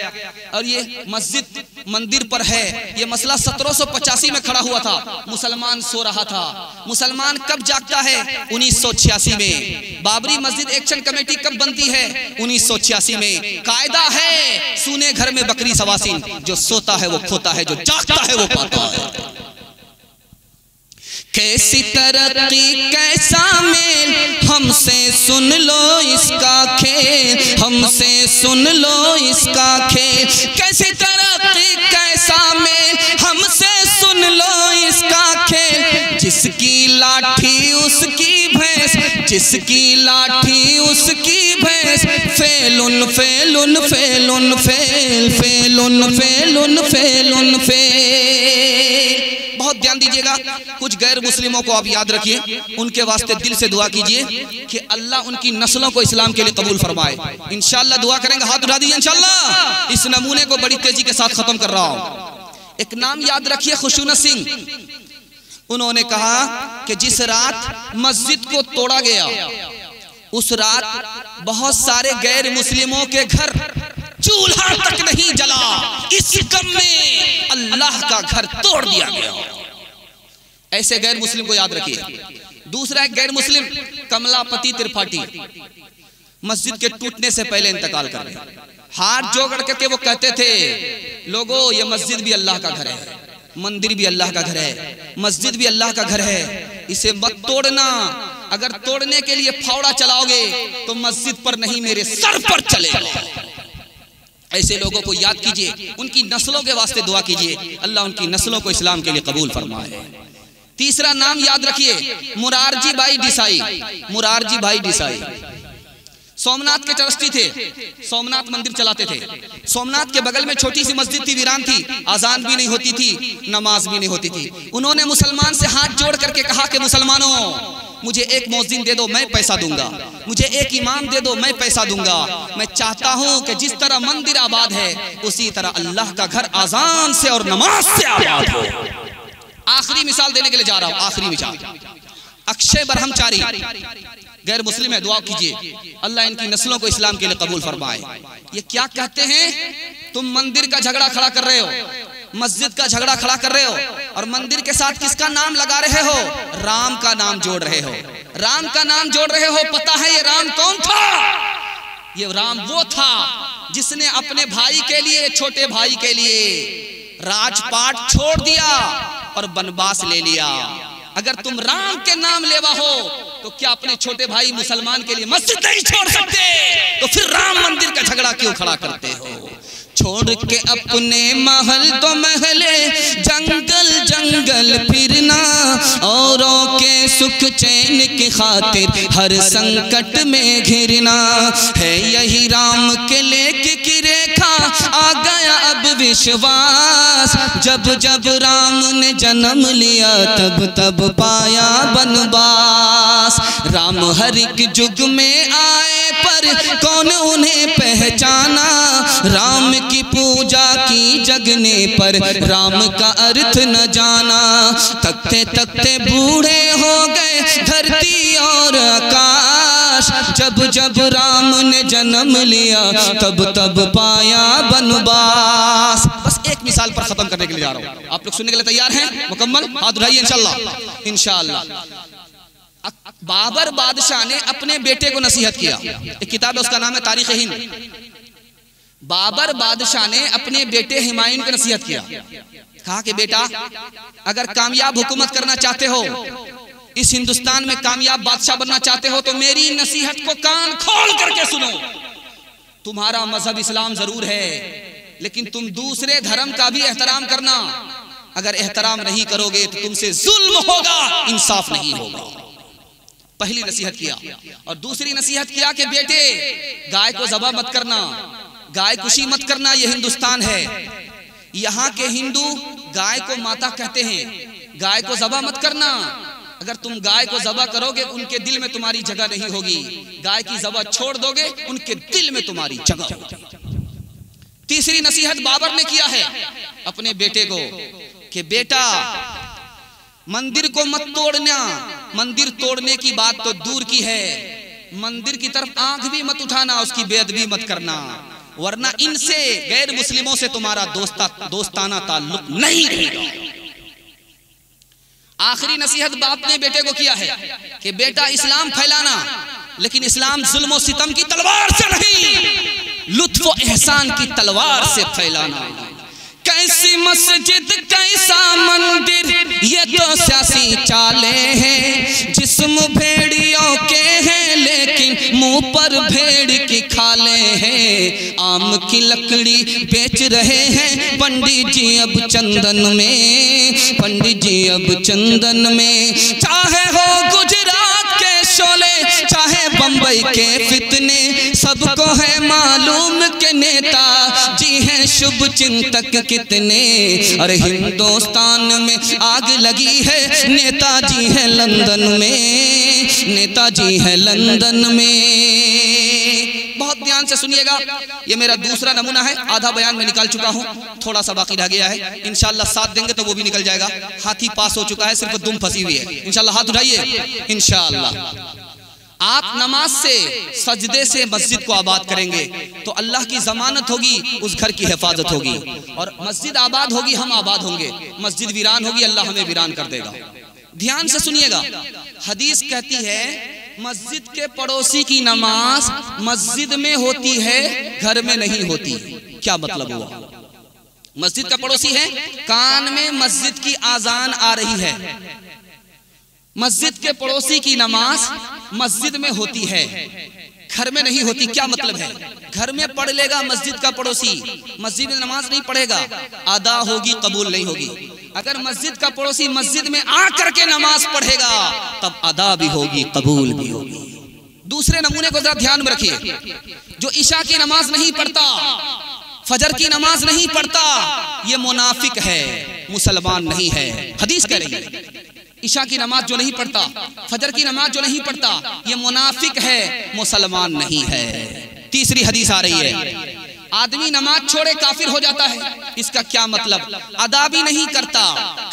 और ये मस्जिद मंदिर पर है। यह मसला 1785 में खड़ा हुआ था। मुसलमान सो रहा था। मुसलमान कब जागता है? 1986 में। बाबरी मस्जिद एक्शन कमेटी कब बनती है? 1986 में। कायदा है सुने घर में बकरी सवासिन, जो सोता है वो खोता है, जो जागता है वो पाता है। कैसी तरक्की कैसा मेल, हमसे सुन लो इसका खेल, हमसे सुन लो इसका खेल। कैसी तरक्की कैसा मेल, हमसे सुन लो इसका खेल। जिसकी लाठी उसकी भैंस, जिसकी लाठी उसकी भैंस। फेलुन फेलुन फेलुन फेल, फेलुन फेलुन फेलुन फेल। बहुत ध्यान दीजिएगा। कुछ गैर मुस्लिमों को आप याद रखिए, उनके वास्ते दिल से दुआ कीजिए कि अल्लाह उनकी नस्लों को इस्लाम के लिए कबूल फरमाए। इंशाअल्लाह दुआ करेंगे, हाथ उठा दीजिए इंशाअल्लाह। इस नमूने को बड़ी तेजी के साथ खत्म कर रहा हूं। एक नाम याद रखिए, खुशूनत सिंह। उन्होंने कहा कि जिस रात मस्जिद को तोड़ा गया उस रात बहुत सारे गैर मुस्लिमों के घर चूल्हा तक नहीं जला। इस गम में अल्लाह का घर तोड़ दिया गया। ऐसे गैर मुस्लिम को याद रखिए। दूसरा एक गैर मुस्लिम कमलापति त्रिपाठी, मस्जिद के टूटने से पहले इंतकाल कर गए। हाथ जोड़ करके वो कहते थे, लोगों ये मस्जिद भी अल्लाह का घर है, मंदिर भी अल्लाह का घर है, मस्जिद भी अल्लाह का घर है, इसे मत तोड़ना। अगर तोड़ने के लिए फावड़ा चलाओगे तो मस्जिद पर नहीं मेरे सर पर चलेगा। ऐसे लोगों को याद कीजिए, उनकी नस्लों के वास्ते दुआ कीजिए, अल्लाह उनकी नस्लों को इस्लाम के लिए कबूल फरमाए। तीसरा नाम याद रखिए, मुरारजी भाई देसाई। मुरारजी भाई देसाई सोमनाथ के ट्रस्टी थे, सोमनाथ मंदिर चलाते थे। सोमनाथ के बगल में छोटी सी मस्जिद थी, वीरान थी, आजान भी नहीं होती थी, नमाज भी नहीं होती थी। उन्होंने मुसलमान से हाथ जोड़ करके कहा कि मुसलमानों, मुझे एक मौजिन दे दो, मैं पैसा दूंगा। मुझे एक इमाम दे दो, मैं पैसा दूंगा। मैं चाहता हूं कि जिस तरह मंदिर आबाद है उसी तरह अल्लाह का घर आजान से और नमाज से आबाद हो। आखिरी मिसाल देने के लिए जा रहा हूं, आखिरी मिसाल। अक्षय ब्रह्मचारी गैर मुस्लिम है, दुआ कीजिए अल्लाह इनकी नस्लों को इस्लाम के लिए कबूल फरमाए। ये क्या कहते हैं, तुम मंदिर का झगड़ा खड़ा कर रहे हो, मस्जिद का झगड़ा खड़ा कर रहे हो और मंदिर के साथ किसका नाम लगा रहे हो? राम का नाम जोड़ रहे हो, राम का नाम जोड़ रहे हो। पता है ये राम कौन था? ये राम वो था जिसने अपने भाई के लिए, छोटे भाई के लिए राजपाट छोड़ दिया और वनवास ले लिया। अगर तुम राम के नाम लेवा हो तो क्या अपने छोटे भाई मुसलमान के लिए मस्जिद नहीं छोड़ सकते? तो फिर राम मंदिर का झगड़ा क्यों खड़ा करते हो? छोड़ के अपने महल तो महले, जंगल जंगल फिरना, औरों के सुख चैन की खातिर हर संकट में घिरना। है यही राम के लेख की रेखा, आ गया अब विश्वास। जब जब राम ने जन्म लिया तब तब पाया बनवास। राम हर एक युग में आए पर कौन उन्हें पहचाना। राम की पूजा की जगने पर राम का अर्थ न जाना। तकते तकते बूढ़े हो गए धरती और आकाश। जब जब राम ने जन्म लिया तब तब पाया बनवास। बस एक मिसाल पर खत्म करने के लिए जा रहा हूं, आप लोग सुनने के लिए तैयार हैं? मुकम्मल हाथ उठाइए इंशाअल्लाह। इंशाअल्लाह बाबर बादशाह ने अपने बेटे को नसीहत किया। एक किताब है उसका नाम है तारीख हिंद। बाबर बादशाह ने अपने बेटे हुमायूं को नसीहत किया। कहा कि बेटा अगर कामयाब हुकूमत करना चाहते हो, इस हिंदुस्तान में कामयाब बादशाह बनना चाहते हो तो मेरी नसीहत को कान खोल करके सुनो। तुम्हारा मजहब इस्लाम जरूर है लेकिन तुम दूसरे धर्म का भी एहतराम करना। अगर एहतराम नहीं करोगे तो तुमसे जुल्म होगा, इंसाफ नहीं होगा। पहली नसीहत किया। और दूसरी नसीहत किया कि बेटे गाय को ज़बह मत करना, गाय कुशी मत करना, ये हिंदुस्तान है। यहाँ के हिंदू गाय को माता कहते हैं, गाय को ज़बह मत करना। अगर तुम गाय को ज़बह करोगे उनके दिल में तुम्हारी जगह नहीं होगी, गाय की ज़बह छोड़ दोगे उनके दिल में तुम्हारी जगह होगी। तीसरी नसीहत बाबर ने किया है अपने बेटे को कि बेटा मंदिर को मत तोड़ना। मंदिर तोड़ने की बात तो दूर की है, मंदिर की तरफ आंख भी मत उठाना, उसकी बेअदबी मत करना, वरना इनसे गैर मुस्लिमों से तुम्हारा दोस्ताना ताल्लुक नहीं रहेगा। आखिरी नसीहत बाप ने बेटे को किया है कि बेटा इस्लाम फैलाना, लेकिन इस्लाम जुल्म और सितम की तलवार से नहीं, लुत्फ और एहसान की तलवार से फैलाना। कैसी मस्जिद कैसा मंदिर ये तो सियासी चाले हैं, जिस्म भेड़ियों के हैं लेकिन मुंह पर भेड़ की खाले हैं। आम की लकड़ी बेच रहे हैं पंडित जी अब चंदन में, पंडित जी अब चंदन में। चाहे हो गुजरात के शोले चाहे बंबई के फितने, सबको है मालूम के नेता जी हैं शुभ चिंतक कितने। अरे हिंदुस्तान में आग लगी है, नेताजी है लंदन में, नेताजी है लंदन में। बहुत ध्यान से सुनिएगा, ये मेरा दूसरा नमूना है, आधा बयान में निकाल चुका हूँ, थोड़ा सा बाकी रह गया है। इंशाल्लाह साथ देंगे तो वो भी निकल जाएगा। हाथी पास हो चुका है, सिर्फ दुम फंसी हुई है। इंशाल्लाह हाथ उठाइए। इंशाल्लाह आप नमाज से सजदे से मस्जिद को आबाद करेंगे तो अल्लाह की जमानत होगी, उस घर की हिफाजत होगी। और मस्जिद आबाद होगी, हम आबाद होंगे। मस्जिद वीरान होगी, अल्लाह हमें वीरान कर देगा। ध्यान से सुनिएगा, हदीस कहती है मस्जिद के पड़ोसी की नमाज मस्जिद में होती है, घर में नहीं होती। क्या मतलब हुआ? मस्जिद का पड़ोसी है, कान में मस्जिद की आजान आ रही है, मस्जिद के पड़ोसी की नमाज मस्जिद में होती है, घर में नहीं होती। क्या मतलब है? घर में पढ़ लेगा मस्जिद का पड़ोसी, मस्जिद में नमाज नहीं पढ़ेगा, अदा होगी कबूल नहीं होगी। अगर मस्जिद का पड़ोसी मस्जिद में आ करके नमाज पढ़ेगा तब अदा भी होगी कबूल भी होगी। दूसरे नमूने को जरा ध्यान में रखिए, जो ईशा की नमाज नहीं पढ़ता, फजर की नमाज नहीं पढ़ता, ये मुनाफिक है, मुसलमान नहीं है। हदीस कह रही है ईशा की नमाज जो नहीं पढ़ता, फजर की नमाज जो नहीं पढ़ता, ये मुनाफिक है, मुसलमान नहीं है। तीसरी हदीस आ रही है आदमी नमाज छोड़े काफिर हो जाता है। इसका क्या मतलब? अदा भी नहीं करता,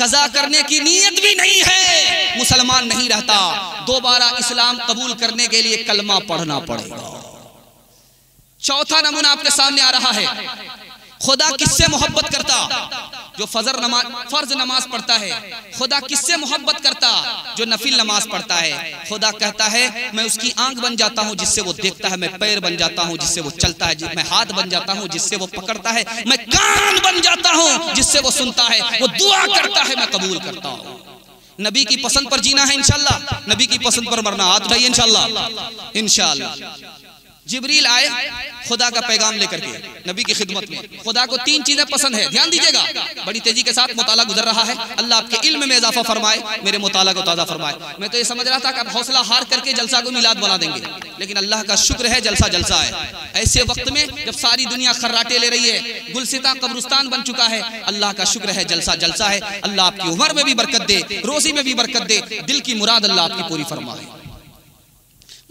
कज़ा करने की नीयत भी नहीं है, मुसलमान नहीं रहता। दोबारा इस्लाम कबूल करने के लिए कलमा पढ़ना पड़ेगा। चौथा नमूना आपके सामने आ रहा है, खुदा किससे मोहब्बत करता? जो फर्ज नमाज पढ़ता है। खुदा किससे मोहब्बत करता? जो नफिल नमाज पढ़ता है। खुदा कहता है मैं उसकी आंख बन जाता हूँ जिससे वो देखता है, मैं पैर बन जाता हूँ जिससे वो चलता है, मैं हाथ बन जाता हूँ जिससे वो पकड़ता है, मैं कान बन जाता हूँ जिससे वो सुनता है, वो दुआ करता है, मैं कबूल करता हूँ। नबी की पसंद पर जीना है इंशाल्लाह, नबी की पसंद पर मरना। हाथ उठाइए इंशाल्लाह। इंशाल्लाह जिब्रील आए खुदा का पैगाम लेकर के नबी की खिदमत में। खुदा को तीन चीजें पसंद है, ध्यान दीजिएगा, बड़ी तेजी के साथ मुताला गुजर रहा है। अल्लाह आपके इल्म में इजाफा फरमाए, मेरे मुताला को ताज़ा फरमाए। मैं तो ये समझ रहा था कि आप हौसला हार करके जलसा को मिलाद बना देंगे, लेकिन अल्लाह का शुक्र है जलसा जलसा है। ऐसे वक्त में जब सारी दुनिया खर्राटे ले रही है, गुलसिता कब्रिस्तान बन चुका है, अल्लाह का शुक्र है जलसा जलसा है। अल्लाह आपकी उम्र में भी बरकत दे, रोजी में भी बरकत दे, दिल की मुराद अल्लाह आपकी पूरी फरमाए।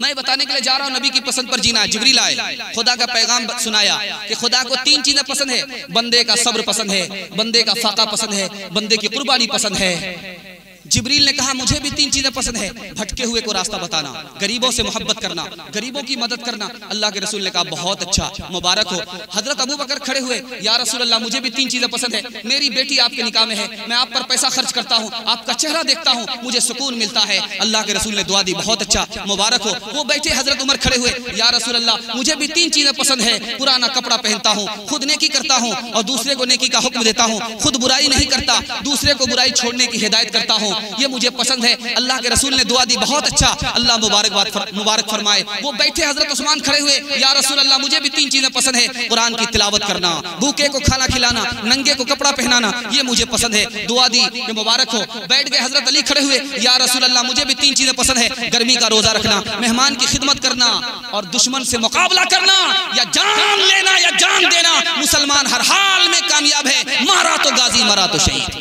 मैं बताने के लिए जा रहा हूँ नबी की पसंद पर जीना। जिब्रील आए, खुदा का पैगाम सुनाया कि खुदा को तीन चीजें पसंद है, बंदे का सब्र पसंद है, बंदे का फाका पसंद है, बंदे की कुर्बानी पसंद है। जिब्रील ने कहा मुझे भी तीन चीजें पसंद है, भटके हुए को रास्ता बताना, गरीबों से मोहब्बत करना, गरीबों की मदद करना। अल्लाह के रसूल ने कहा बहुत अच्छा, मुबारक हो। हजरत अबू बकर खड़े हुए, या रसूल अल्लाह मुझे भी तीन चीजें पसंद है, मेरी बेटी आपके निकाह में है, मैं आप पर पैसा खर्च करता हूँ, आपका चेहरा देखता हूँ, मुझे सुकून मिलता है। अल्लाह के रसूल ने दुआ दी, बहुत अच्छा, मुबारक हो। वो बैठे हजरत उमर खड़े हुए, या रसूल अल्लाह मुझे भी तीन चीजें पसंद है, पुराना कपड़ा पहनता हूँ, खुद नेकी करता हूँ और दूसरे को नेकी का हुक्म देता हूँ, खुद बुराई नहीं करता, दूसरे को बुराई छोड़ने की हिदायत करता हूँ, ये मुझे पसंद है। अल्लाह के रसूल ने दुआ दी, बहुत अच्छा, अल्लाह मुबारक फरमाए। वो बैठे हजरत उस्मान खड़े हुए, या रसूल अल्लाह मुझे भी 3 चीजें पसंद है, कुरान की तिलावत करना, भूखे को खाना खिलाना, नंगे को कपड़ा पहनाना, ये मुझे पसंद है। दुआ दी कि मुबारक हो। बैठ गए हजरत अली खड़े हुए, या रसूल अल्लाह मुझे भी 3 चीजें पसंद है, गर्मी का रोजा रखना, मेहमान की खिदमत करना और दुश्मन से मुकाबला करना, या जान लेना या जान देना। मुसलमान हर हाल में कामयाब है, मारा तो गाजी मरा तो शहीद।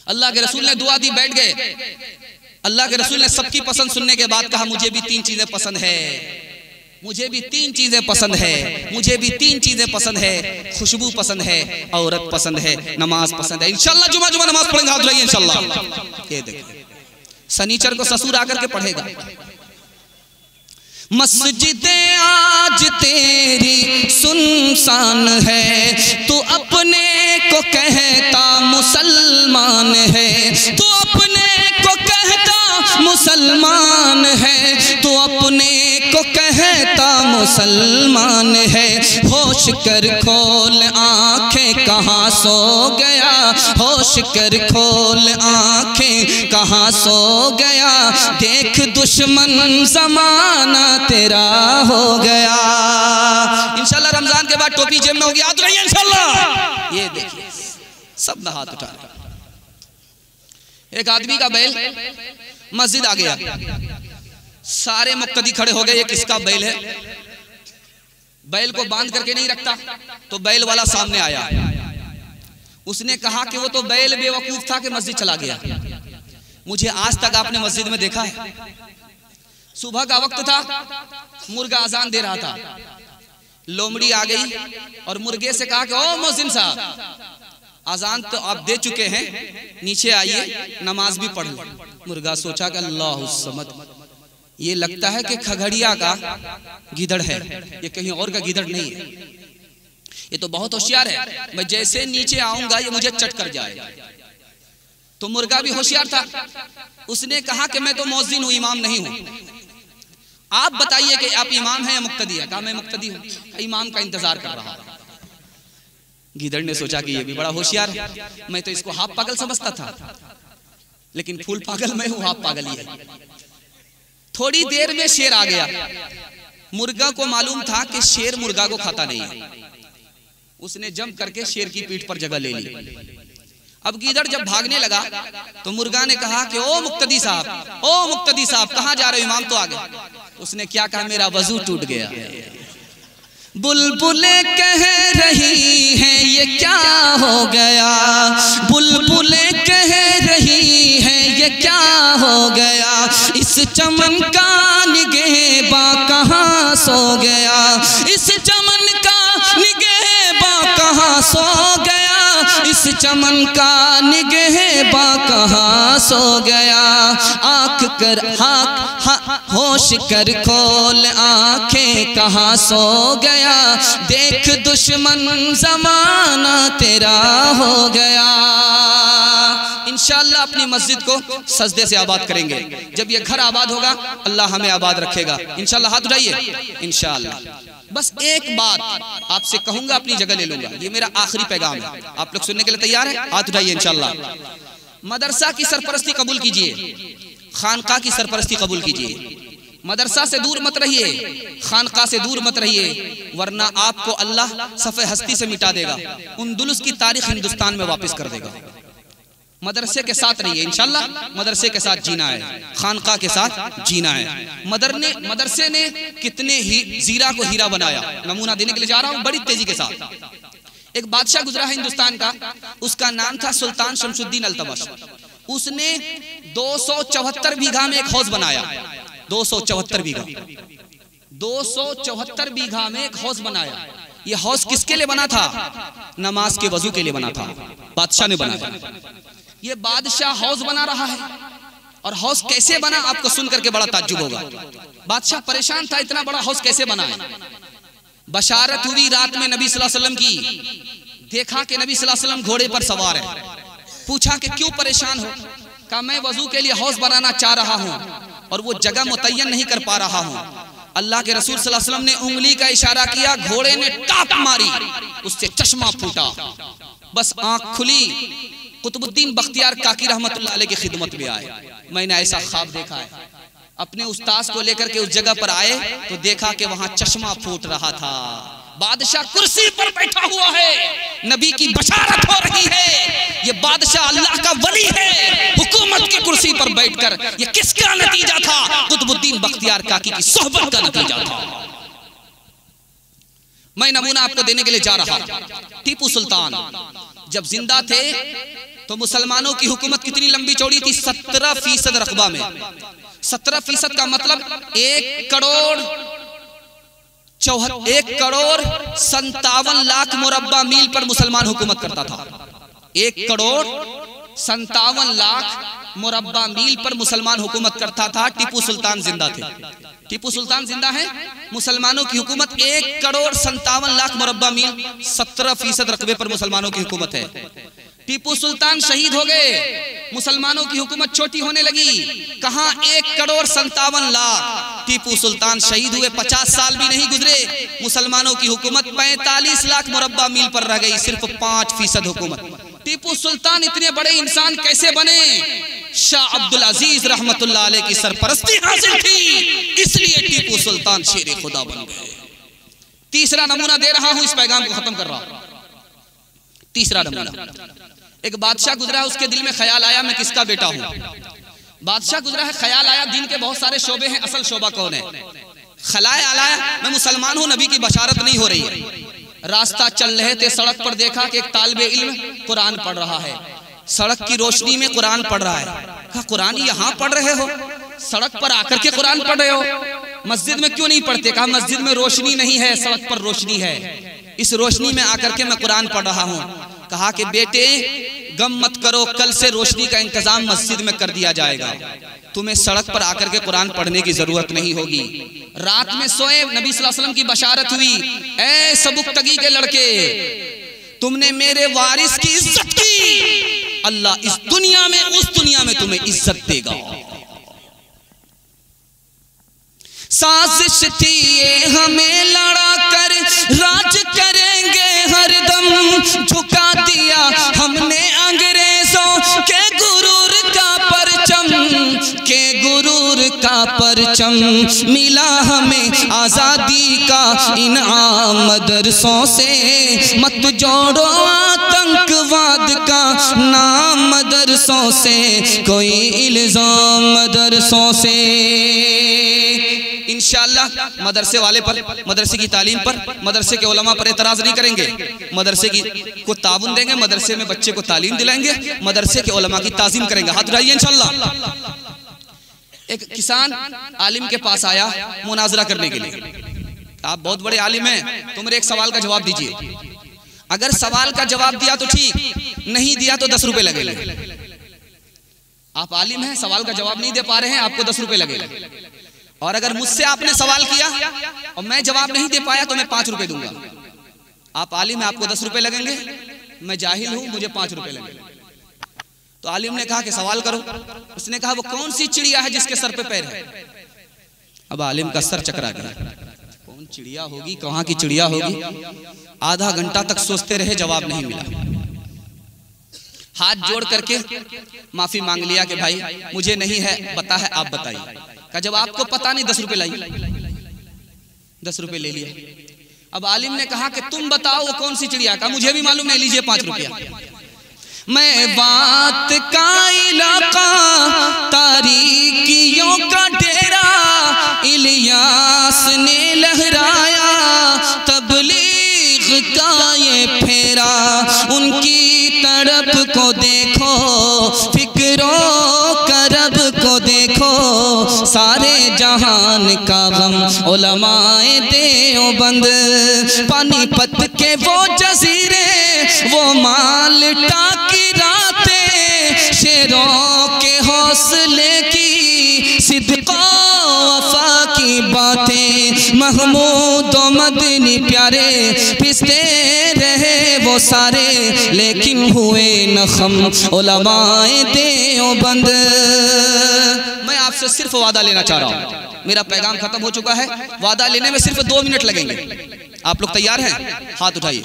अल्लाह के रसूल ने दुआ दी, बैठ गए। अल्लाह के रसूल ने सबकी पसंद सुनने के बाद कहा मुझे भी 3 चीजें पसंद है, मुझे भी 3 चीजें पसंद है, मुझे भी 3 चीजें पसंद है। खुशबू पसंद है, औरत पसंद है, नमाज पसंद है। इंशाल्लाह जुमा जुमा नमाज पढ़ेंगे, हाथ उठाइए इंशाल्लाह। ये देखिए सनीचर को ससुर आकर के पढ़ेगा। मस्जिदें आज तेरी सुनसान है, तू अपने को कहता मुसलमान है, तू अपने को कहता मुसलमान है, तू अपने को कहता मुसलमान है। होश कर खोल आंखें कहाँ सो गया, होश कर खोल आंखें कहाँ सो गया, देख दुश्मन जमाना तेरा हो गया। इंशाल्लाह रमजान के बाद टोपी जेब में होगी, याद रहिए इंशाल्लाह। ये देखिए सब ना हाथ उठा। एक आदमी का बैल मस्जिद आ गया, सारे मुक्तदी खड़े हो गए, ये किसका बैल है? बैल को बांध करके नहीं रखता, तो बैल वाला सामने आया। उसने कहा कि वो तो बैल बेवकूफ था कि मस्जिद चला गया, मुझे आज तक आपने मस्जिद में देखा है? सुबह का वक्त था, मुर्गा अजान दे रहा था, लोमड़ी आ गई और मुर्गे से कहा कि ओ मोहसिन साहब, अजान तो आप दे चुके हैं, नीचे आइए नमाज भी पढ़ लो। मुर्गा सोचा कि अल्लाह समद, ये लगता है कि खगड़िया का गिदड़ है, ये कहीं और का गिदड़ नहीं है, ये तो बहुत होशियार है, मैं जैसे नीचे आऊंगा ये मुझे चट कर जाएगा। तो मुर्गा भी होशियार था, उसने कहा कि मैं तो मौज़िन हूं, इमाम नहीं हूं, आप बताइए कि आप इमाम हैं या मुक्तदी है? कहा मैं मुक्तदी हूं। इमाम का इंतजार कर रहा। गिदड़ ने सोचा कि ये भी बड़ा होशियार है, मैं तो इसको हाफ पागल समझता था, लेकिन फुल पागल मैं हूं, हाफ पागल ये। थोड़ी देर में शेर आ गया। मुर्गा को मालूम था कि शेर मुर्गा को खाता नहीं है, उसने जंप करके शेर की पीठ पर जगह ले ली। अब गीदड़ जब भागने लगा तो मुर्गा ने कहा कि ओ मुक्तदी साहब, ओ मुक्तदी साहब, कहां जा रहे हो? इमाम तो आ गए। उसने क्या कहा? मेरा वजू टूट गया। बुलबुलें कह रही हैं ये क्या हो गया, बुलबुलें कह रही हैं ये क्या हो गया, इस चमन का निगहबा कहाँ सो गया, इस चमन का निगहबा कहाँ सो गया, इस चमन का निगहबा कहाँ सो गया। आँख कर होश कर खोल आँखें कहाँ सो गया, देख दुश्मन जमाना तेरा हो गया। इंशाअल्लाह अपनी मस्जिद को सजदे से आबाद करेंगे। जब ये घर आबाद होगा अल्लाह हमें आबाद रखेगा इंशाअल्लाह। हाथ उठाइए इंशाअल्लाह। बस एक बात आपसे कहूंगा, अपनी जगह ले लूंगा, ये मेरा आखिरी पैगाम है। आप लोग सुनने के लिए तैयार हैं? हाथ उठाइए इंशाअल्लाह। मदरसा की सरपरस्ती कबूल कीजिए, खानका की सरपरस्ती कबूल कीजिए। मदरसा से दूर मत रहिए, खानका से दूर मत रहिए, वरना आपको अल्लाह सफ़े हस्ती से मिटा देगा, उंदुलुस की तारीख हिंदुस्तान में वापस कर देगा। मदरसे के साथ रहिए इंशाअल्लाह, मदरसे के साथ जीना है, खानका के साथ जीना है। मदरसे ने कितने ही जीरा को हीरा बनाया, नमूना देने के लिए जा रहा हूँ बड़ी तेजी के साथ। एक बादशाह गुजरा है हिंदुस्तान का, उसका नाम था सुल्तान शमशुद्दीन अल्तमश। उसने 274 बीघा में एक हौज बनाया, 274 बीघा, 274 बीघा में एक हौज बनाया। ये हौज किसके लिए बना था? नमाज के वजू के लिए बना था, बादशाह ने बनाया। ये बादशाह हौज बना रहा है, और हौज कैसे बना आपको सुन करके बड़ा ताज्जुब होगा। बादशाह परेशान था, इतना बड़ा हौज कैसे बना है। बशारत हुई रात में नबी सल्लल्लाहु अलैहि वसल्लम की, देखा कि नबी सल्लल्लाहु अलैहि वसल्लम घोड़े पर सवार है। पूछा कि क्यों परेशान हो? कहा मैं वजू के लिए हौज बनाना चाह रहा हूँ और वो जगह मुतय्यन नहीं कर पा रहा हूँ। अल्लाह के रसूल सल्लल्लाहु अलैहि वसल्लम ने उंगली का इशारा किया, घोड़े ने टाप मारी, उससे चश्मा फूटा, बस आंख खुली, कुतुबुद्दीन बख्तियार काकी रहमतुल्लाह अलैह की खिदमत में आए। मैंने ऐसा ख्वाब देखा है, अपने उस्ताद को लेकर के उस जगह पर आए तो देखा कि वहां चश्मा फूट रहा था, बादशाह कुर्सी पर बैठा हुआ है, नबी की बशारत हो रही है, ये बादशाह अल्लाह का वली है, हुकूमत की कुर्सी पर बैठकर। ये किसका नतीजा था? कुतुबुद्दीन बख्तियार काकी की सोहबत का नतीजा था। मैं नमूना आपको देने के लिए जा रहा हूं। टीपू सुल्तान जब जिंदा थे तो मुसलमानों की हुकूमत कितनी लंबी चौड़ी थी? 17% रकबा में। 17% का मतलब 1,57,00,000 मुरब्बा मील पर मुसलमान हुकूमत करता था। 1,57,00,000 मुरब्बा मील पर मुसलमान हुकूमत करता था। टीपू सुल्तान जिंदा थे। टीपू सुल्तान जिंदा है, मुसलमानों की हुकूमत 1,57,00,000 मुरब्बा मील, 17% रकबे पर मुसलमानों की हुकूमत है। टीपू सुल्तान शहीद हो गए, मुसलमानों की हुकूमत छोटी होने लगी। कहां 1,57,00,000। टीपू सुल्तान शहीद हुए, 50 साल भी नहीं गुजरे, मुसलमानों की हुकूमत 45 लाख मुरब्बा मील पर रह गई, सिर्फ 5% हुकूमत। टीपू सुल्तान इतने बड़े इंसान कैसे बने? शाह अब्दुल अजीज रहमतुल्लाह अलैह की सरपरस्ती हासिल थी, इसलिए टीपू सुल्तान शेर खुदा बन गए। तीसरा नमूना दे रहा हूं, इस पैगाम को खत्म कर रहा हूं। तीसरा नमूना, एक बादशाह गुजरा है, उसके दिल में ख्याल आया मैं किसका बेटा हूं। बादशाह गुजरा है, ख्याल आया, दीन के बहुत सारे शोबे हैं, असल शोबा कौन है? ख्याल आया मैं मुसलमान हूं, नबी की बशारत नहीं हो रही है। रास्ता चल रहे थे, सड़क पर देखा कि एक तालिबे इल्म कुरान पढ़ रहा है, सड़क की रोशनी में कुरान पढ़ रहा है। कहा कुरान यहाँ पढ़ रहे हो, सड़क पर आकर के कुरान पढ़ रहे हो, मस्जिद में क्यों नहीं पढ़ते? कहा मस्जिद में रोशनी नहीं है, सड़क पर रोशनी है, इस रोशनी में आकर के मैं कुरान पढ़ रहा हूँ। कहा कि बेटे गम मत करो, कल से रोशनी का इंतजाम मस्जिद में कर दिया जाएगा, तुम्हें सड़क पर आकर के कुरान पढ़ने की जरूरत नहीं होगी। रात में सोए, नबी सल्लल्लाहु अलैहि वसल्लम की बशारत हुई, ऐ सबुक्तगी के लड़के, तुमने मेरे वारिस की इज्जत की, अल्लाह इस दुनिया में उस दुनिया में तुम्हें इज्जत देगा। साजिश थी ये हमें लड़ा कर राज करेंगे हरदम, झुका दिया हमने अंग्रेजों के गुरूर का परचम, के गुरूर का परचम, मिला हमें आजादी का इनाम मदरसों से, मत जोड़ो आतंकवाद का नाम मदरसों से, कोई इल्जाम मदरसों से। इंशाअल्लाह मदरसे वाले पर, मदरसे की तालीम पर, मदरसे के उलमा पर एतराज नहीं करेंगे, मदरसे की को ताबुन देंगे, मदरसे में बच्चे को तालीम दिलाएंगे, मदरसे के उलमा की ताज़ीम करेंगे। हाथ उठाइए इंशाअल्लाह। एक किसान आलिम के पास आया मुनाजरा करने के लिए। आप बहुत बड़े आलिम हैं, तो मेरे एक सवाल का जवाब दीजिए। अगर सवाल का जवाब दिया तो ठीक, नहीं दिया तो 10 रुपए लगेंगे। आप आलिम हैं, सवाल का जवाब नहीं दे पा रहे हैं, आपको 10 रुपए लगेगा। और अगर मुझसे आपने सवाल किया और मैं जवाब नहीं दे पाया तो मैं 5 रुपए दूंगा। आप आलिम हैं, आपको 10 रुपए लगेंगे, मैं जाहिल हूं, मुझे 5 रुपए लगेंगे। तो आलिम ने कहा कि सवाल करो। उसने कहा वो कौन सी चिड़िया है जिसके सर पे पैर है? अब आलिम का सर चकरा गया, कौन चिड़िया होगी, कहां की चिड़िया होगी? आधा घंटा तक सोचते रहे, जवाब नहीं मिला। हाथ जोड़ करके माफी मांग लिया कि भाई मुझे नहीं है पता है, आप बताइए। का जब आपको पता नहीं 10 रुपए लाइए, 10 रुपए ले लिए। अब आलिम ने कहा कि तुम बताओ वो कौन सी चिड़िया? का मुझे भी मालूम नहीं, लीजिए 5 रुपया। मैं बात का इलाका तारीकियों का डेरा, इलियास ने लहराया तबलीग का ये फेरा, उनकी तड़प को देखो, फिक्रों करब को देखो, सारे जहान का गम उलमाए देओबंद, पानीपत के वो जजीरे, वो माल्टा की रातें, शेरों के हौसले की सिद्क़ो वफा की बातें, महमूद व मदनी प्यारे पिसते रहे वो सारे, लेकिन हुए नखम उलमाए देओबंद। मैं आपसे सिर्फ वादा लेना चाह रहा हूँ, मेरा पैगाम खत्म हो चुका है, वादा लेने में सिर्फ 2 मिनट लगेंगे। आप लोग तैयार हैं? हाथ उठाइए।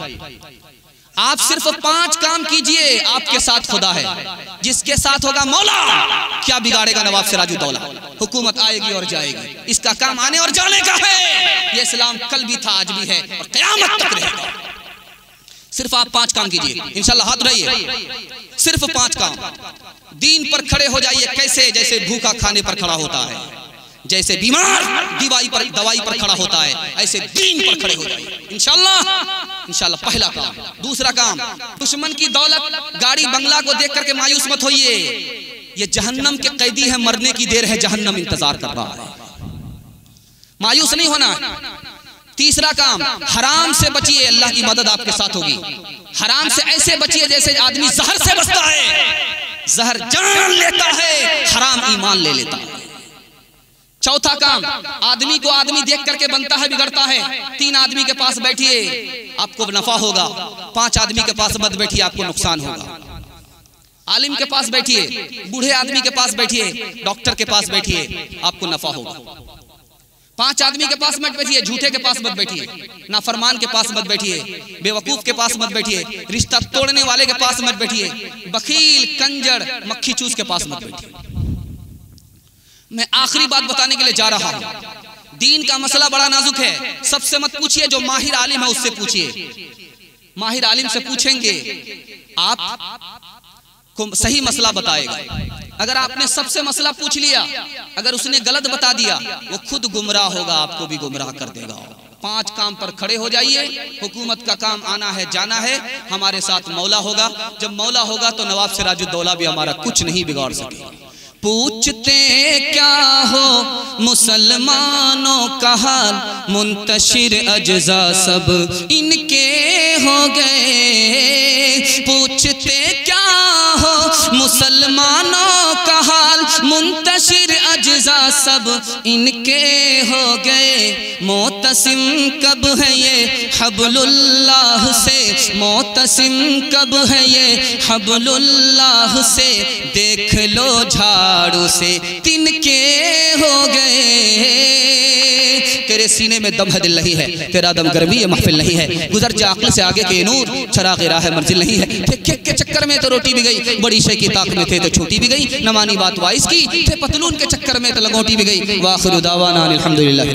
आप सिर्फ 5 काम कीजिए, आपके साथ खुदा है, जिसके साथ होगा मौला। क्या बिगाड़ेगा नवाब सिराजुद्दौला? हुकूमत आएगी और जाएगी, इसका काम आने और जाने का है। ये इस्लाम कल भी था, आज भी है और क़यामत तक रहेगा। सिर्फ आप 5 काम कीजिए, इंशाल्लाह। हाथ उठाइए, सिर्फ 5 काम। दीन पर खड़े हो जाइए। कैसे? जैसे भूखा खाने पर खड़ा होता है, जैसे बीमार दवाई पर खड़ा होता है, ऐसे दीन पर खड़े हो जाइए इंशाल्लाह। इंशाल्लाह पहला काम। दूसरा काम, दुश्मन की दौलत, गाड़ी बंगला को देख करके मायूस मत होइए। ये जहन्नम के कैदी है, मरने की देर है, जहन्नम इंतजार कर रहा है, मायूस नहीं होना। तीसरा काम, हराम से बचिए, अल्लाह की मदद आपके साथ होगी। हराम से ऐसे बचिए जैसे आदमी जहर से बचता है। जहर जान लेता है, हराम ईमान ले लेता है। चौथा काम, आदमी को आदमी देख करके बनता है, बिगड़ता है। 3 आदमी के पास बैठिए, आपको नफा होगा। 5 आदमी के पास मत बैठिए, आपको नुकसान होगा। आलिम के पास बैठिए, बूढ़े आदमी के पास बैठिए, डॉक्टर के पास बैठिए, आपको नफा होगा। 5 आदमी के पास मत बैठिए, झूठे के पास मत बैठिए, नाफरमान के पास मत बैठिए, बेवकूफ के पास मत बैठिए, रिश्ता तोड़ने वाले के पास मत बैठिए, बखील, कंजर, मक्खी चूस के पास मत बैठिए। मैं आखिरी बात बताने के लिए जा रहा हूं। दीन का मसला बड़ा नाजुक है। सबसे मत पूछिए, जो माहिर आलिम है उससे पूछिए। माहिर आलिम से पूछेंगे, आपको सही मसला बताएगा। अगर आपने सबसे मसला पूछ लिया, अगर उसने गलत बता दिया, वो खुद गुमराह होगा, आपको भी गुमराह कर देगा। 5 काम पर खड़े हो जाइए। हुकूमत का काम आना है, जाना है। हमारे साथ मौला होगा। जब मौला होगा तो नवाब सिराजुद्दौला भी हमारा कुछ नहीं बिगाड़ सकेगा। पूछते क्या हो मुसलमानों का हाल, मुंतशिर अज्जा सब इनके हो गए। पूछते क्या हो मुसलमानों का हाल, मुंतशिर अज्जा सब इनके हो गए। मोतसिम कब है ये हब्लुल्लाह से, मोतसिम कब है ये हब्लुल्लाह से, देख लो झाड़ू से तिनके हो गए। तेरे सीने में दम है, दिल नहीं है, तेरा दम गर्मी है, महफिल नहीं है। गुजर जा अक्ल से आगे के नूर, चराग राह मंजिल नहीं है। थे के चक्कर में तो रोटी भी गई, बड़ी शे की ताक में थे तो छोटी भी गई। न मानी बात वाइस की, थे पतलून के चक्कर में तो लंगोटी भी गई। वाखिर दावाना अल्हम्दुलिल्लाह।